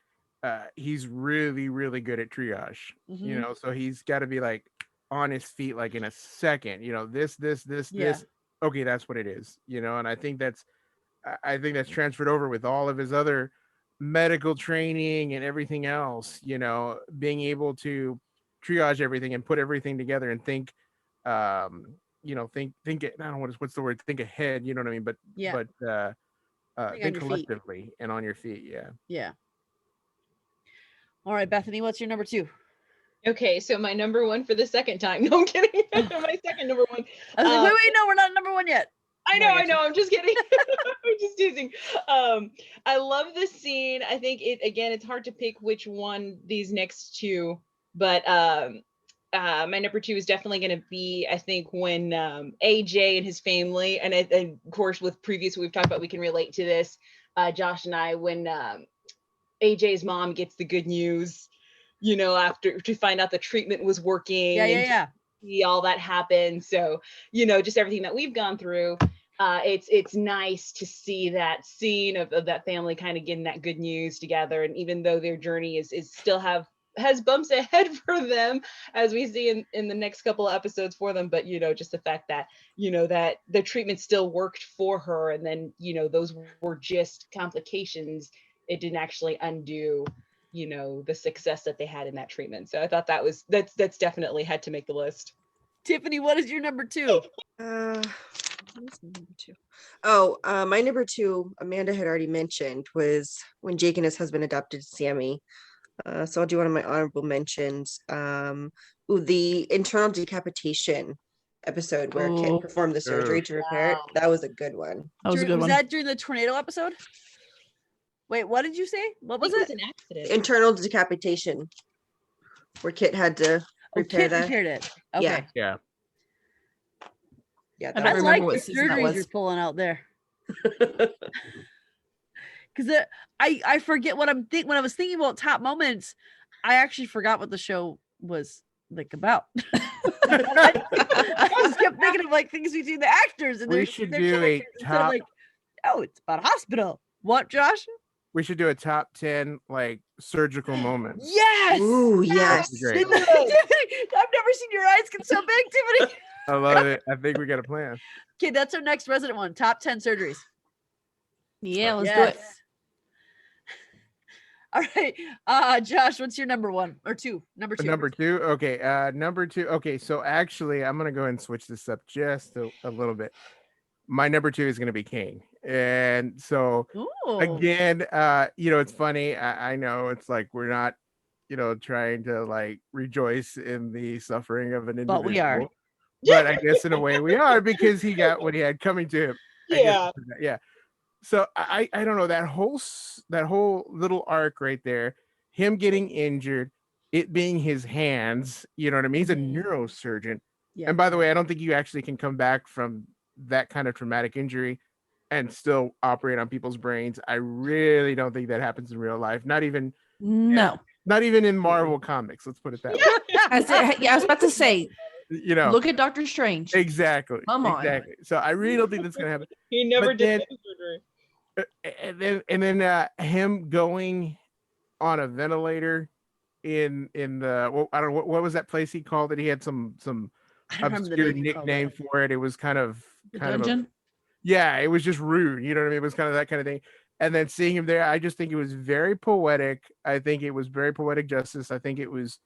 he's really, really good at triage. You Mhm. know, so he's got to be like on his feet like in a second. You know, this, Yeah. this. Okay, that's what it is. You know, and I think that's transferred over with all of his other medical training and everything else. You know, being able to triage everything and put everything together and think, think it. I don't know what's the word. Think ahead. You know what I mean? Yeah. Think on think your feet. collectively and on your feet. Yeah. Yeah. All right, Bethany, what's your number 2? Okay, so my number 1 for the second time. No, I'm kidding. My second number 1. I was like, wait, no, we're not number 1 yet. I No, I know. got I'm just kidding. I'm just teasing. I love this scene. I think it's hard to pick which one these next 2, but my number 2 is definitely going to be, I think, when AJ and his family, and of course with previous we've talked about, we can relate to this, Josh and I, when AJ's mom gets the good news, after to find out the treatment was working. Yeah. See all that happen. So, just everything that we've gone through. It's nice to see that scene of that family kind of getting that good news together. And even though their journey is still has bumps ahead for them, as we see in the next couple of episodes for them, but just the fact that that the treatment still worked for her, and then those were just complications. It didn't actually undo the success that they had in that treatment. So I thought that's definitely had to make the list. Tiffany, what is your number 2? What's my number 2? Oh, my number 2, Amanda had already mentioned, was when Jake and his husband adopted Sammy. So I'll do one of my honorable mentions. The internal decapitation episode where Kit performed the surgery to repair it. That was a good one. That was a good Was one. that during the tornado episode? Wait, what did you say? What was it? An accident. Internal decapitation, where Kit had to repair Kit that. repaired it. Okay. Yeah. Yeah, I that don't I was remember like what the season that surgeries was. you're pulling out there. Because I forget what I'm when I was thinking about top moments, I actually forgot what the show was like about. I just kept thinking of like things between the actors and We their should their do a characters instead of top. like, oh, it's about a hospital. What, Josh? We should do a top 10 like surgical moments. Yes. Ooh, yes. Great. Tiffany, I've never seen your eyes get so big, Tiffany. I love it. I think we got a plan. Okay, that's our next resident one. Top 10 surgeries. Yeah, let's do Yes. it. All right. Josh, what's your number 1 or 2? Number 2. Number 2. Okay. Number 2. Okay. So actually, I'm gonna go ahead and switch this up just a little bit. My number 2 is gonna be King, and so Ooh. again, it's funny. I know it's like we're not, trying to like rejoice in the suffering of an individual, But we are. But I guess in a way we are, because he got what he had coming to him. Yeah. So I don't know, that whole little arc right there, him getting injured, it being his hands, you know what I mean? He's a neurosurgeon. Yeah. And by the way, I don't think you actually can come back from that kind of traumatic injury and still operate on people's brains. I really don't think that happens in real life. Not even No. in Marvel comics. Let's put it that way. I was about to say, look at Doctor Strange. Exactly. Come on. Exactly. So I really don't think that's gonna happen. He never But did then- surgery. And then him going on a ventilator in the I don't know what was that place he called it. He had some I don't remember the obscure name you called nickname it. for it. It was kind of The kind of dungeon. yeah, it was just rude. You know what I mean? It was kind of that kind of thing. And then seeing him there, I just think it was very poetic. I think it was very poetic justice. I think it was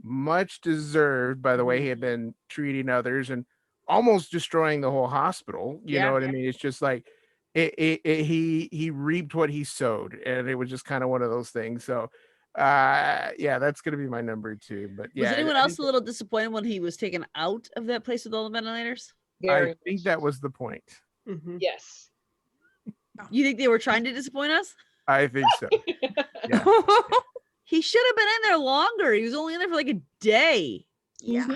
much deserved by the way he had been treating others and almost destroying the whole hospital. You Yeah. know what I mean? It's just like he reaped what he sowed, and it was just kind of one of those things. So yeah, that's gonna be my number 2. But yeah, Was anyone else a little disappointed when he was taken out of that place with all the ventilators? I think that was the point. Mhm. Yes. You think they were trying to disappoint us? I think so. Yeah. He should have been in there longer. He was only in there for like a day. Yeah.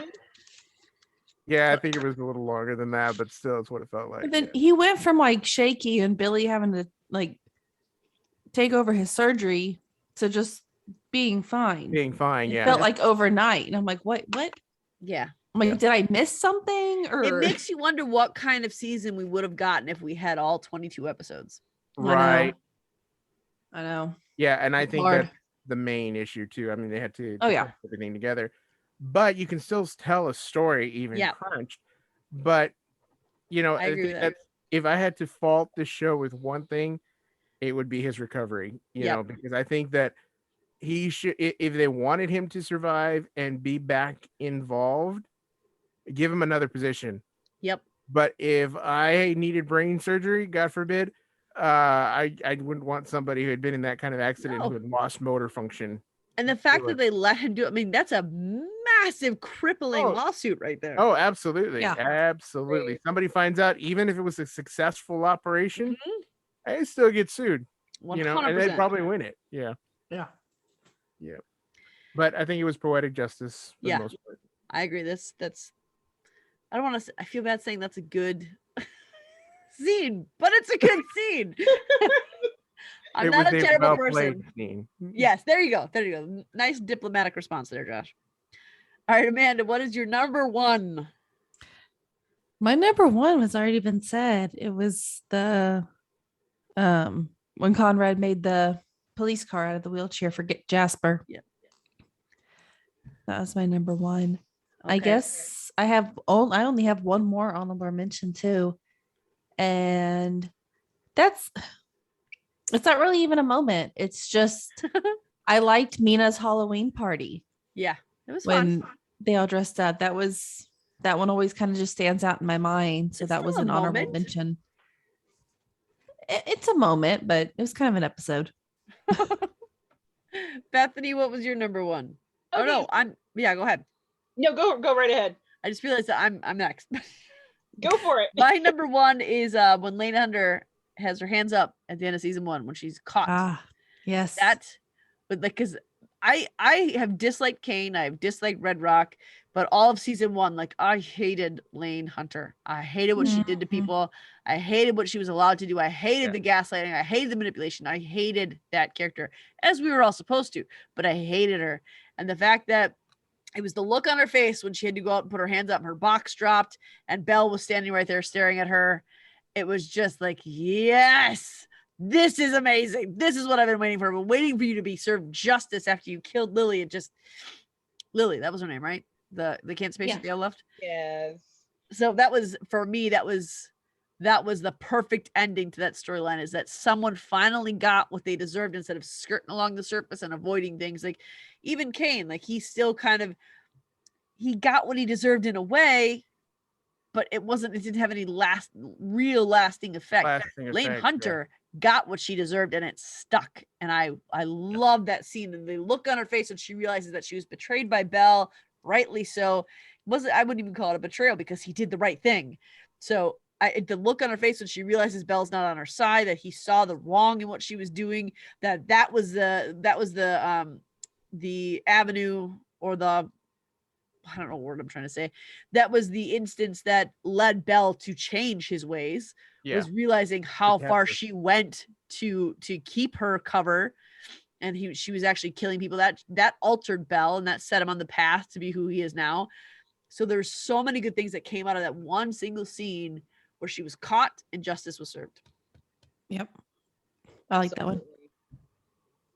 Yeah, I think it was a little longer than that, but still, it's what it felt like. But then yeah. he went from like shaky and Billy having to like take over his surgery to just being fine. Being fine, It yeah. felt like overnight. And I'm like, what? Yeah. I'm like, Yeah. did I miss something? Or It makes you wonder what kind of season we would have gotten if we had all 22 episodes. Right. I know. Yeah, and I It's think hard. that's the main issue too. I mean, they had to Oh, yeah. put everything together, but you can still tell a story even Yeah. crunched. But you know, I agree with that. that's if I had to fault the show with one thing, it would be his recovery. You Yep. know, because I think that he should, if they wanted him to survive and be back involved, give him another position. Yep. But if I needed brain surgery, God forbid, I wouldn't want somebody who had been in that kind of accident No. who had lost motor function. And the fact do that it. they let him do it, I mean, that's a massive crippling Oh. lawsuit right there. Oh, absolutely. Yeah. Absolutely. Right. Somebody finds out, even if it was a successful operation, Mhm. they still get sued, 100%. you know, and they'd probably win it. Yeah. Yeah. But I think it was poetic justice for Yeah. the most part. I agree. That's I don't want to I feel bad saying that's a good scene, but it's a good scene. I'm It not was a terrible well-played person. scene. Yes, there you go. There you go. Nice diplomatic response there, Josh. All right, Amanda, what is your number one? My number one has already been said. It was the when Conrad made the police car out of the wheelchair for Jasper. Yep. That was my number one. I Okay. guess I only have one more honorable mention too. And it's not really even a moment. It's just I liked Mina's Halloween party Yeah, it was when fun. they all dressed up. That one always kind of just stands out in my mind. So It's that was still a an honorable moment. mention. It's a moment, but it was kind of an episode. Bethany, what was your number one? Oh Okay, no, go ahead. No, go right ahead. I just realized that I'm next. Go for it. My number one is when Lena Hunter has her hands up at the end of season 1 when she's caught. Ah, yes. But like, because I have disliked Kane, I've disliked Red Rock, but all of season 1, like I hated Lane Hunter. I hated what she did to Mhm. people. I hated what she was allowed to do. I hated Yeah. the gaslighting. I hated the manipulation. I hated that character, as we were all supposed to, but I hated her. And the fact that it was the look on her face when she had to go out and put her hands up and her box dropped and Belle was standing right there staring at her. It was just like, yes, this is amazing. This is what I've been waiting for. I've been waiting for you to be served justice after you killed Lily. And just Lily, that was her name, right? The cancer patient Belle left. Yes. So that was, for me, that was the perfect ending to that storyline, is that someone finally got what they deserved instead of skirting along the surface and avoiding things. Like even Kane, like he still he got what he deserved in a way, but it didn't have any real lasting effect. Lasting Lane effect, Hunter got what she deserved and it stuck. And I love that scene, and the look on her face when she realizes that she was betrayed by Belle, rightly so. I wouldn't even call it a betrayal because he did the right thing. So the look on her face when she realizes Belle's not on her side, that he saw the wrong in what she was doing, that was the avenue, or I don't know what word I'm trying to say. That was the instance that led Belle to change his ways, was realizing how far capture. she went to keep her cover. And she was actually killing people. That altered Belle, and that set him on the path to be who he is now. So there's so many good things that came out of that one single scene where she was caught and justice was served. Yep. I like that one.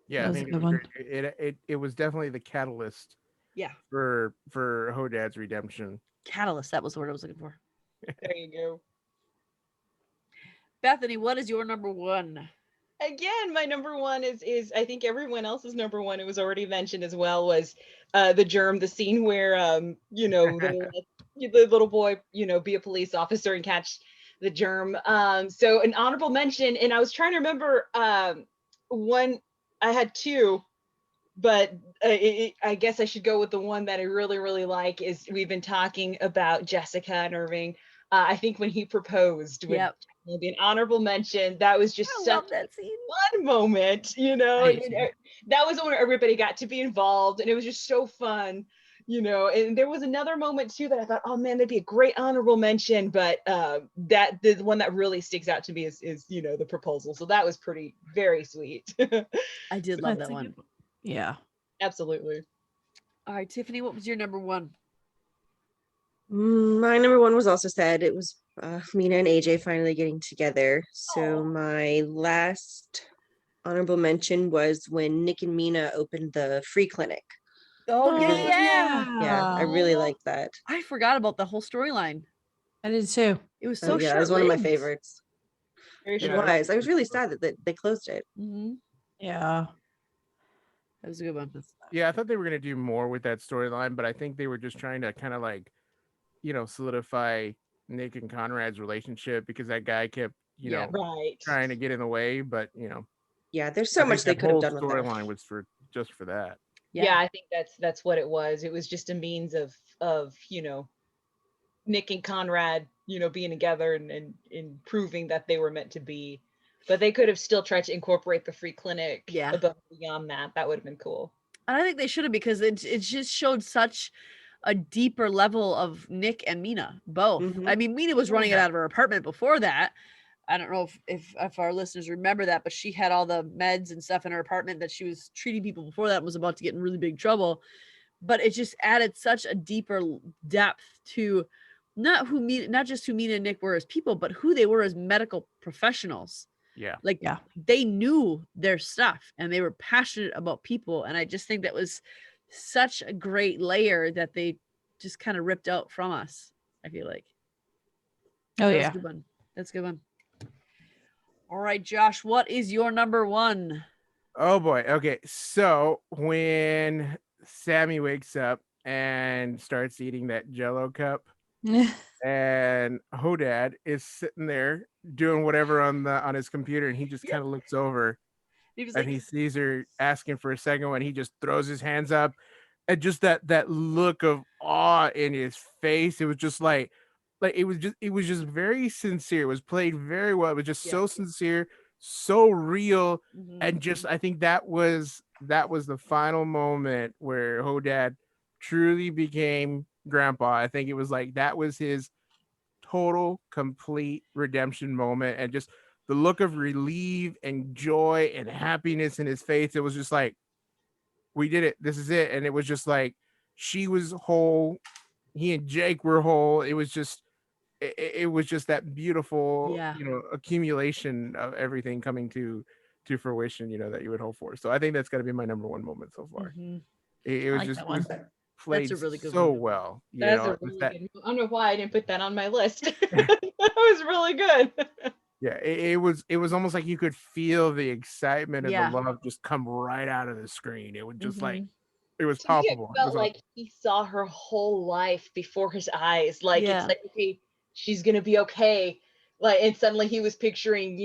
Yeah, That I was a think it good was one. great. It was definitely the catalyst Yeah. for Hodad's redemption. Catalyst. That was the word I was looking for. There you go. Bethany, what is your number one? Again, my number one is I think everyone else's number one, it was already mentioned as well, was the germ, the scene where the little boy, be a police officer and catch the germ. So an honorable mention, and I was trying to remember one, I had two, but I guess I should go with the one that I really, really like. Is we've been talking about Jessica and Irving. I think when he proposed would be an honorable mention. That was just I such love that scene. a fun moment, that was when everybody got to be involved, and it was just so fun, and there was another moment too that I thought, oh man, that'd be a great honorable mention, but that the one that really sticks out to me is the proposal. So that was very sweet. I did love that one. Yeah. Absolutely. All right, Tiffany, what was your number one? My number one was also sad. It was Mina and AJ finally getting together. So Aw. my last honorable mention was when Nick and Mina opened the free clinic. Oh yeah, Because- yeah. Yeah, I really liked that. I forgot about the whole storyline. I did too. It was Oh so yeah, it was one of my short-lived. favorites. Very It Yeah, short. that was. I was really sad that they closed it. Mm-hmm. Yeah. That was a good one. Yeah, I thought they were gonna do more with that storyline, but I think they were just trying to kind of like, solidify Nick and Conrad's relationship because that guy kept, Yeah. Right. trying to get in the way. But Yeah, there's I so think much they that could have whole done with that. storyline was for just for that. Yeah. I think that's what it was. It was just a means of Nick and Conrad, being together and proving that they were meant to be. But they could have still tried to incorporate the free clinic Yeah. above and beyond that. That would have been cool. And I think they should have, because it just showed such a deeper level of Nick and Mina both. Mhm. I mean, Mina was running it Yeah. out of her apartment before that. I don't know if our listeners remember that, but she had all the meds and stuff in her apartment that she was treating people before that and was about to get in really big trouble. But it just added such a deeper depth to not just who Mina and Nick were as people, but who they were as medical professionals. Yeah. Like, Yeah. they knew their stuff and they were passionate about people. And I just think that was such a great layer that they just kind of ripped out from us, I feel like. Oh That's yeah. a good one. That's a good one. All right, Josh, what is your number one? Oh boy. Okay. So when Sammy wakes up and starts eating that Jello cup, and Hodad is sitting there doing whatever on his computer, and he just kind of looks over He was and like, he sees her asking for a second one. He just throws his hands up, and just that look of awe in his face. It was just like it was just very sincere. It was played very well. It was just Yeah. so sincere, so real. mhm. And just I think that was the final moment where Hodad truly became grandpa. I think it was like that was his total complete redemption moment, and just the look of relief and joy and happiness in his face. It was just like, we did it, this is it. And it was just like, she was whole, he and Jake were whole. It was just it was just that beautiful, Yeah. accumulation of everything coming to fruition, that you would hope for. So I think that's got to be my number one moment so far. Mhm. It I was like just that it was one. played a really good so one. well. That's a It was really that, good. I don't know why I didn't put that on my list. That was really good. yeah, it was almost like you could feel the excitement and Yeah. the love just come right out of the screen. It would just like, Mhm. it was To me, it palpable. It felt was like he saw her whole life before his eyes. Like, Yeah. it's like, okay, she's gonna be okay. Like, and suddenly he was picturing,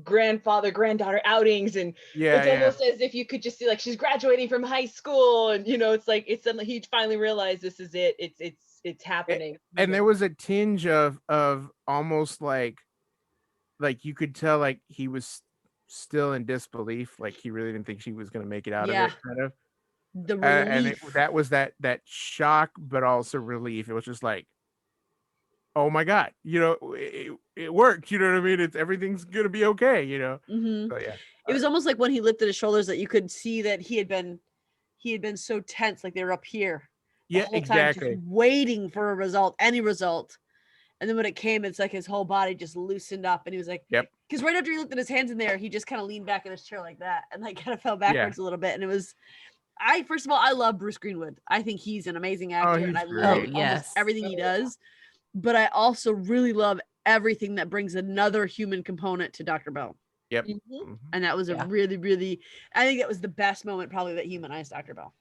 grandfather, granddaughter outings, and yeah, it's almost as if you could just see, like, she's graduating from high school, and it's like it's suddenly he finally realized this is it. It's happening. and there was a tinge of almost like you could tell like he was still in disbelief, like he really didn't think she was going to make it out Yeah. of it, kind of. The And relief. that was that shock, but also relief. It was just like, oh my god, it worked. You know what I mean? It's everything's gonna be okay. Mhm. So yeah, It was almost like when he lifted his shoulders that you could see that he had been so tense, like they were up here the yeah, whole time, just exactly. waiting for a result, any result. And then when it came, it's like his whole body just loosened up, and he was like, Yep. because right after he looked at his hands in there, he just kind of leaned back in his chair like that, and like kind of fell Yeah. backwards a little bit. And it was, first of all, I love Bruce Greenwood. I think he's an amazing Oh, actor, and he's I great. love Oh, almost yes. everything he Oh, yeah. does. But I also really love everything that brings another human component to Dr. Bell. Yep. Mhm. Mhm. And that was a Yeah. really, really, I think that was the best moment probably that humanized Dr. Bell.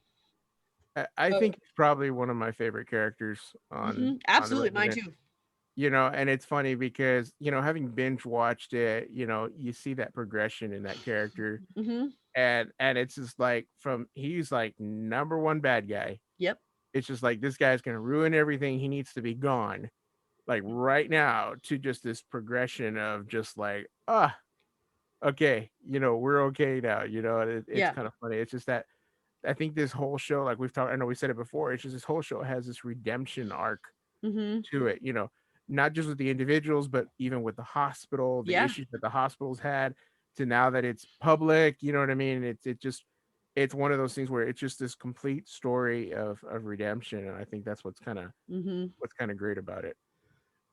I Oh. think he's probably one of my favorite characters on Mhm. on The Absolutely, mine Resident. too. And it's funny because having binge watched it, you see that progression in that character, Hmm. and it's just like he's like number one bad guy. Yep. It's just like this guy's gonna ruin everything. He needs to be gone, like right now, to just this progression of just like, okay, we're okay now. It's Yeah. kind of funny. It's just that I think this whole show, like we've talked, I know we said it before, it's just this whole show has this redemption arc Hmm. to it, not just with the individuals, but even with the hospital, the Yeah. issues that the hospitals had, to now that it's public, you know what I mean? It just it's one of those things where it's just this complete story of redemption, and I think that's what's kind of great about it.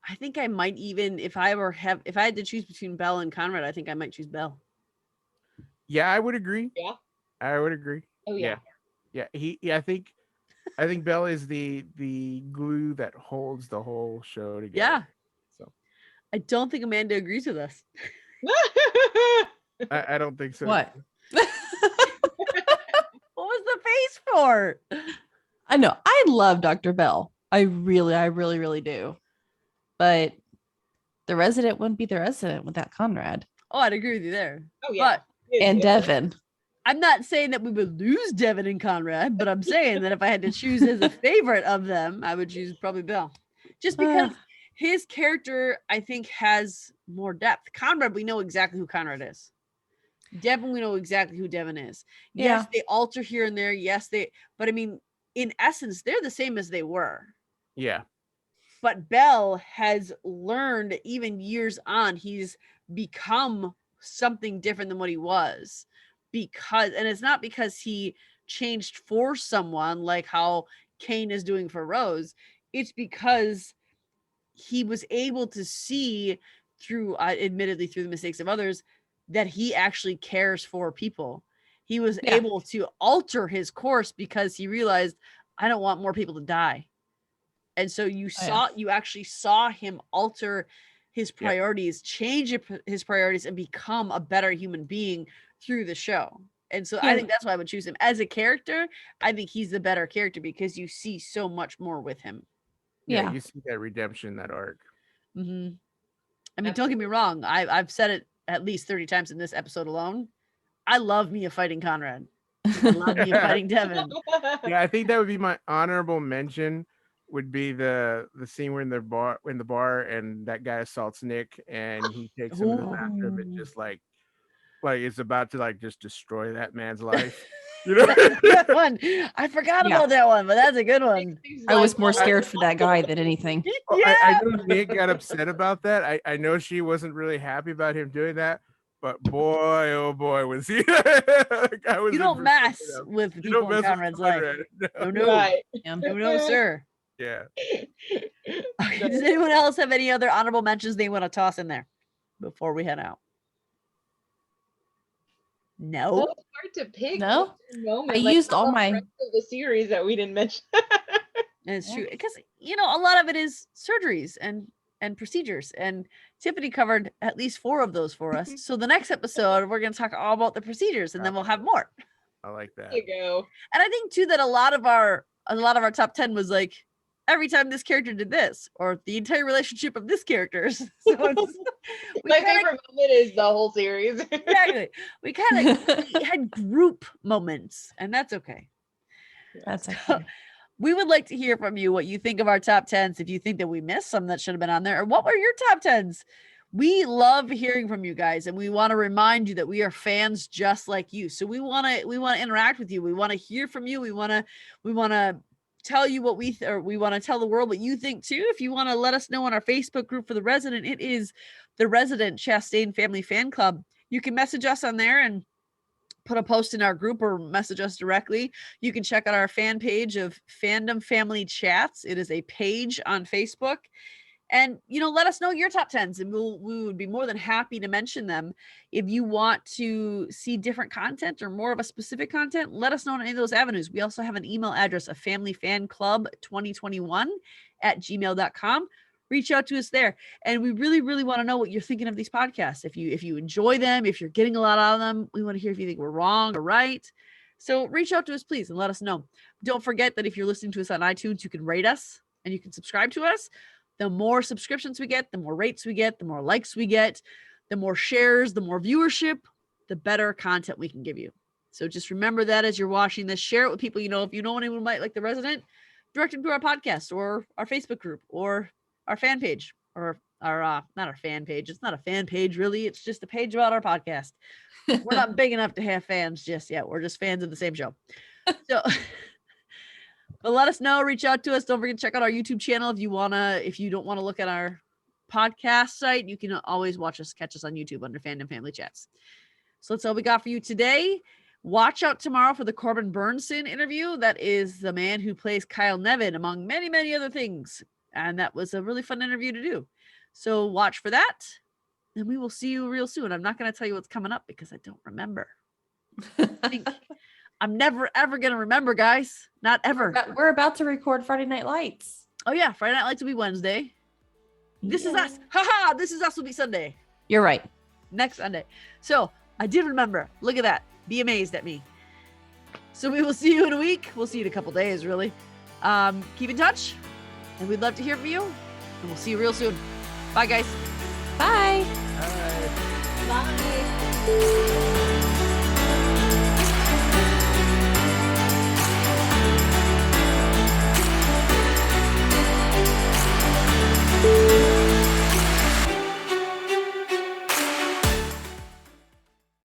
I think I might even, if I had to choose between Belle and Conrad, I think I might choose Belle. Yeah, I would agree. Yeah. I would agree. Oh yeah. Yeah. I think Belle is the glue that holds the whole show together. Yeah. So I don't think Amanda agrees with us. I don't think so. What? What was the face for? I know. I love Dr. Bell. I really do. But the resident wouldn't be the resident without Conrad. Oh, I'd agree with you there. Oh yeah. And Devin. I'm not saying that we would lose Devin and Conrad, but I'm saying that if I had to choose as a favorite of them, I would choose probably Belle. Just because his character, I think, has more depth. Conrad, we know exactly who Conrad is. Devin, we know exactly who Devin is. Yes, they alter here and there. Yes, but I mean, in essence, they're the same as they were. Yeah. But Belle has learned, even years on, he's become something different than what he was. And it's not because he changed for someone like how Kane is doing for Rose. It's because he was able to see through, admittedly through the mistakes of others, that he actually cares for people. He was able to alter his course because he realized, I don't want more people to die. And so you actually saw him alter his priorities, change his priorities, and become a better human being through the show. And so I think that's why I would choose him as a character. I think he's the better character because you see so much more with him. Yeah, you see that redemption, that arc. Mm-hmm. I mean, don't get me wrong. I've said it at least 30 times in this episode alone. I love Mia fighting Conrad. I love Mia fighting Devin. Yeah, I think that would be my honorable mention. Would be the scene where in the bar and that guy assaults Nick and he takes him to the bathroom and just like it's about to like just destroy that man's life. You know, that one. I forgot about that one, but that's a good one. I was more scared for that guy than anything. I know Nick got upset about that. I know she wasn't really happy about him doing that. But boy, oh boy, was he! You don't mess with people in Conrad's life. No, Right. No, sir. Yeah. Okay, does anyone else have any other honorable mentions they want to toss in there before we head out? No. It's hard to pick. No. Moment. I used all my rest of the series that we didn't mention. And it's true because a lot of it is surgeries and procedures, and Tiffany covered at least 4 of those for us. So the next episode we're going to talk all about the procedures, and then we'll have more. I like that. There you go. And I think too that a lot of our top 10 was like every time this character did this, or the entire relationship of this character. So my favorite moment is the whole series. Exactly. We kind of had group moments, and that's okay. That's okay. We would like to hear from you what you think of our top 10s. If you think that we missed some that should have been on there, or what were your top 10s? We love hearing from you guys, and we want to remind you that we are fans just like you. So we want to interact with you. We want to hear from you. We want to tell you what we want to tell the world what you think too. If you want to let us know on our Facebook group for the Resident, it is the Resident Chastain Family Fan Club. You can message us on there and put a post in our group or message us directly. You can check out our fan page of Fandom Family Chats. It is a page on Facebook. And, let us know your top 10s, and we would be more than happy to mention them. If you want to see different content or more of a specific content, let us know on any of those avenues. We also have an email address of familyfanclub2021@gmail.com. Reach out to us there. And we really, really want to know what you're thinking of these podcasts. If you enjoy them, if you're getting a lot out of them, we want to hear if you think we're wrong or right. So reach out to us, please, and let us know. Don't forget that if you're listening to us on iTunes, you can rate us and you can subscribe to us. The more subscriptions we get, the more rates we get, the more likes we get, the more shares, the more viewership, the better content we can give you. So just remember that as you're watching this, share it with people. If you know anyone who might like The Resident, direct them to our podcast or our Facebook group or our fan page, or our not our fan page. It's not a fan page, really. It's just a page about our podcast. We're not big enough to have fans just yet. We're just fans of the same show. So but let us know, reach out to us. Don't forget to check out our YouTube channel. If you don't want to look at our podcast site, you can always catch us on YouTube under Fandom Family Chats. So that's all we got for you today. Watch out tomorrow for the Corbin Burnson interview. That is the man who plays Kyle Nevin, among many, many other things. And that was a really fun interview to do. So watch for that. And we will see you real soon. I'm not going to tell you what's coming up because I don't remember. I'm never, ever going to remember, guys. Not ever. We're about to record Friday Night Lights. Oh, yeah. Friday Night Lights will be Wednesday. This is us. Haha. This is us will be Sunday. You're right. Next Sunday. So I did remember. Look at that. Be amazed at me. So we will see you in a week. We'll see you in a couple days, really. Keep in touch. And we'd love to hear from you. And we'll see you real soon. Bye, guys. Bye. All right. Bye.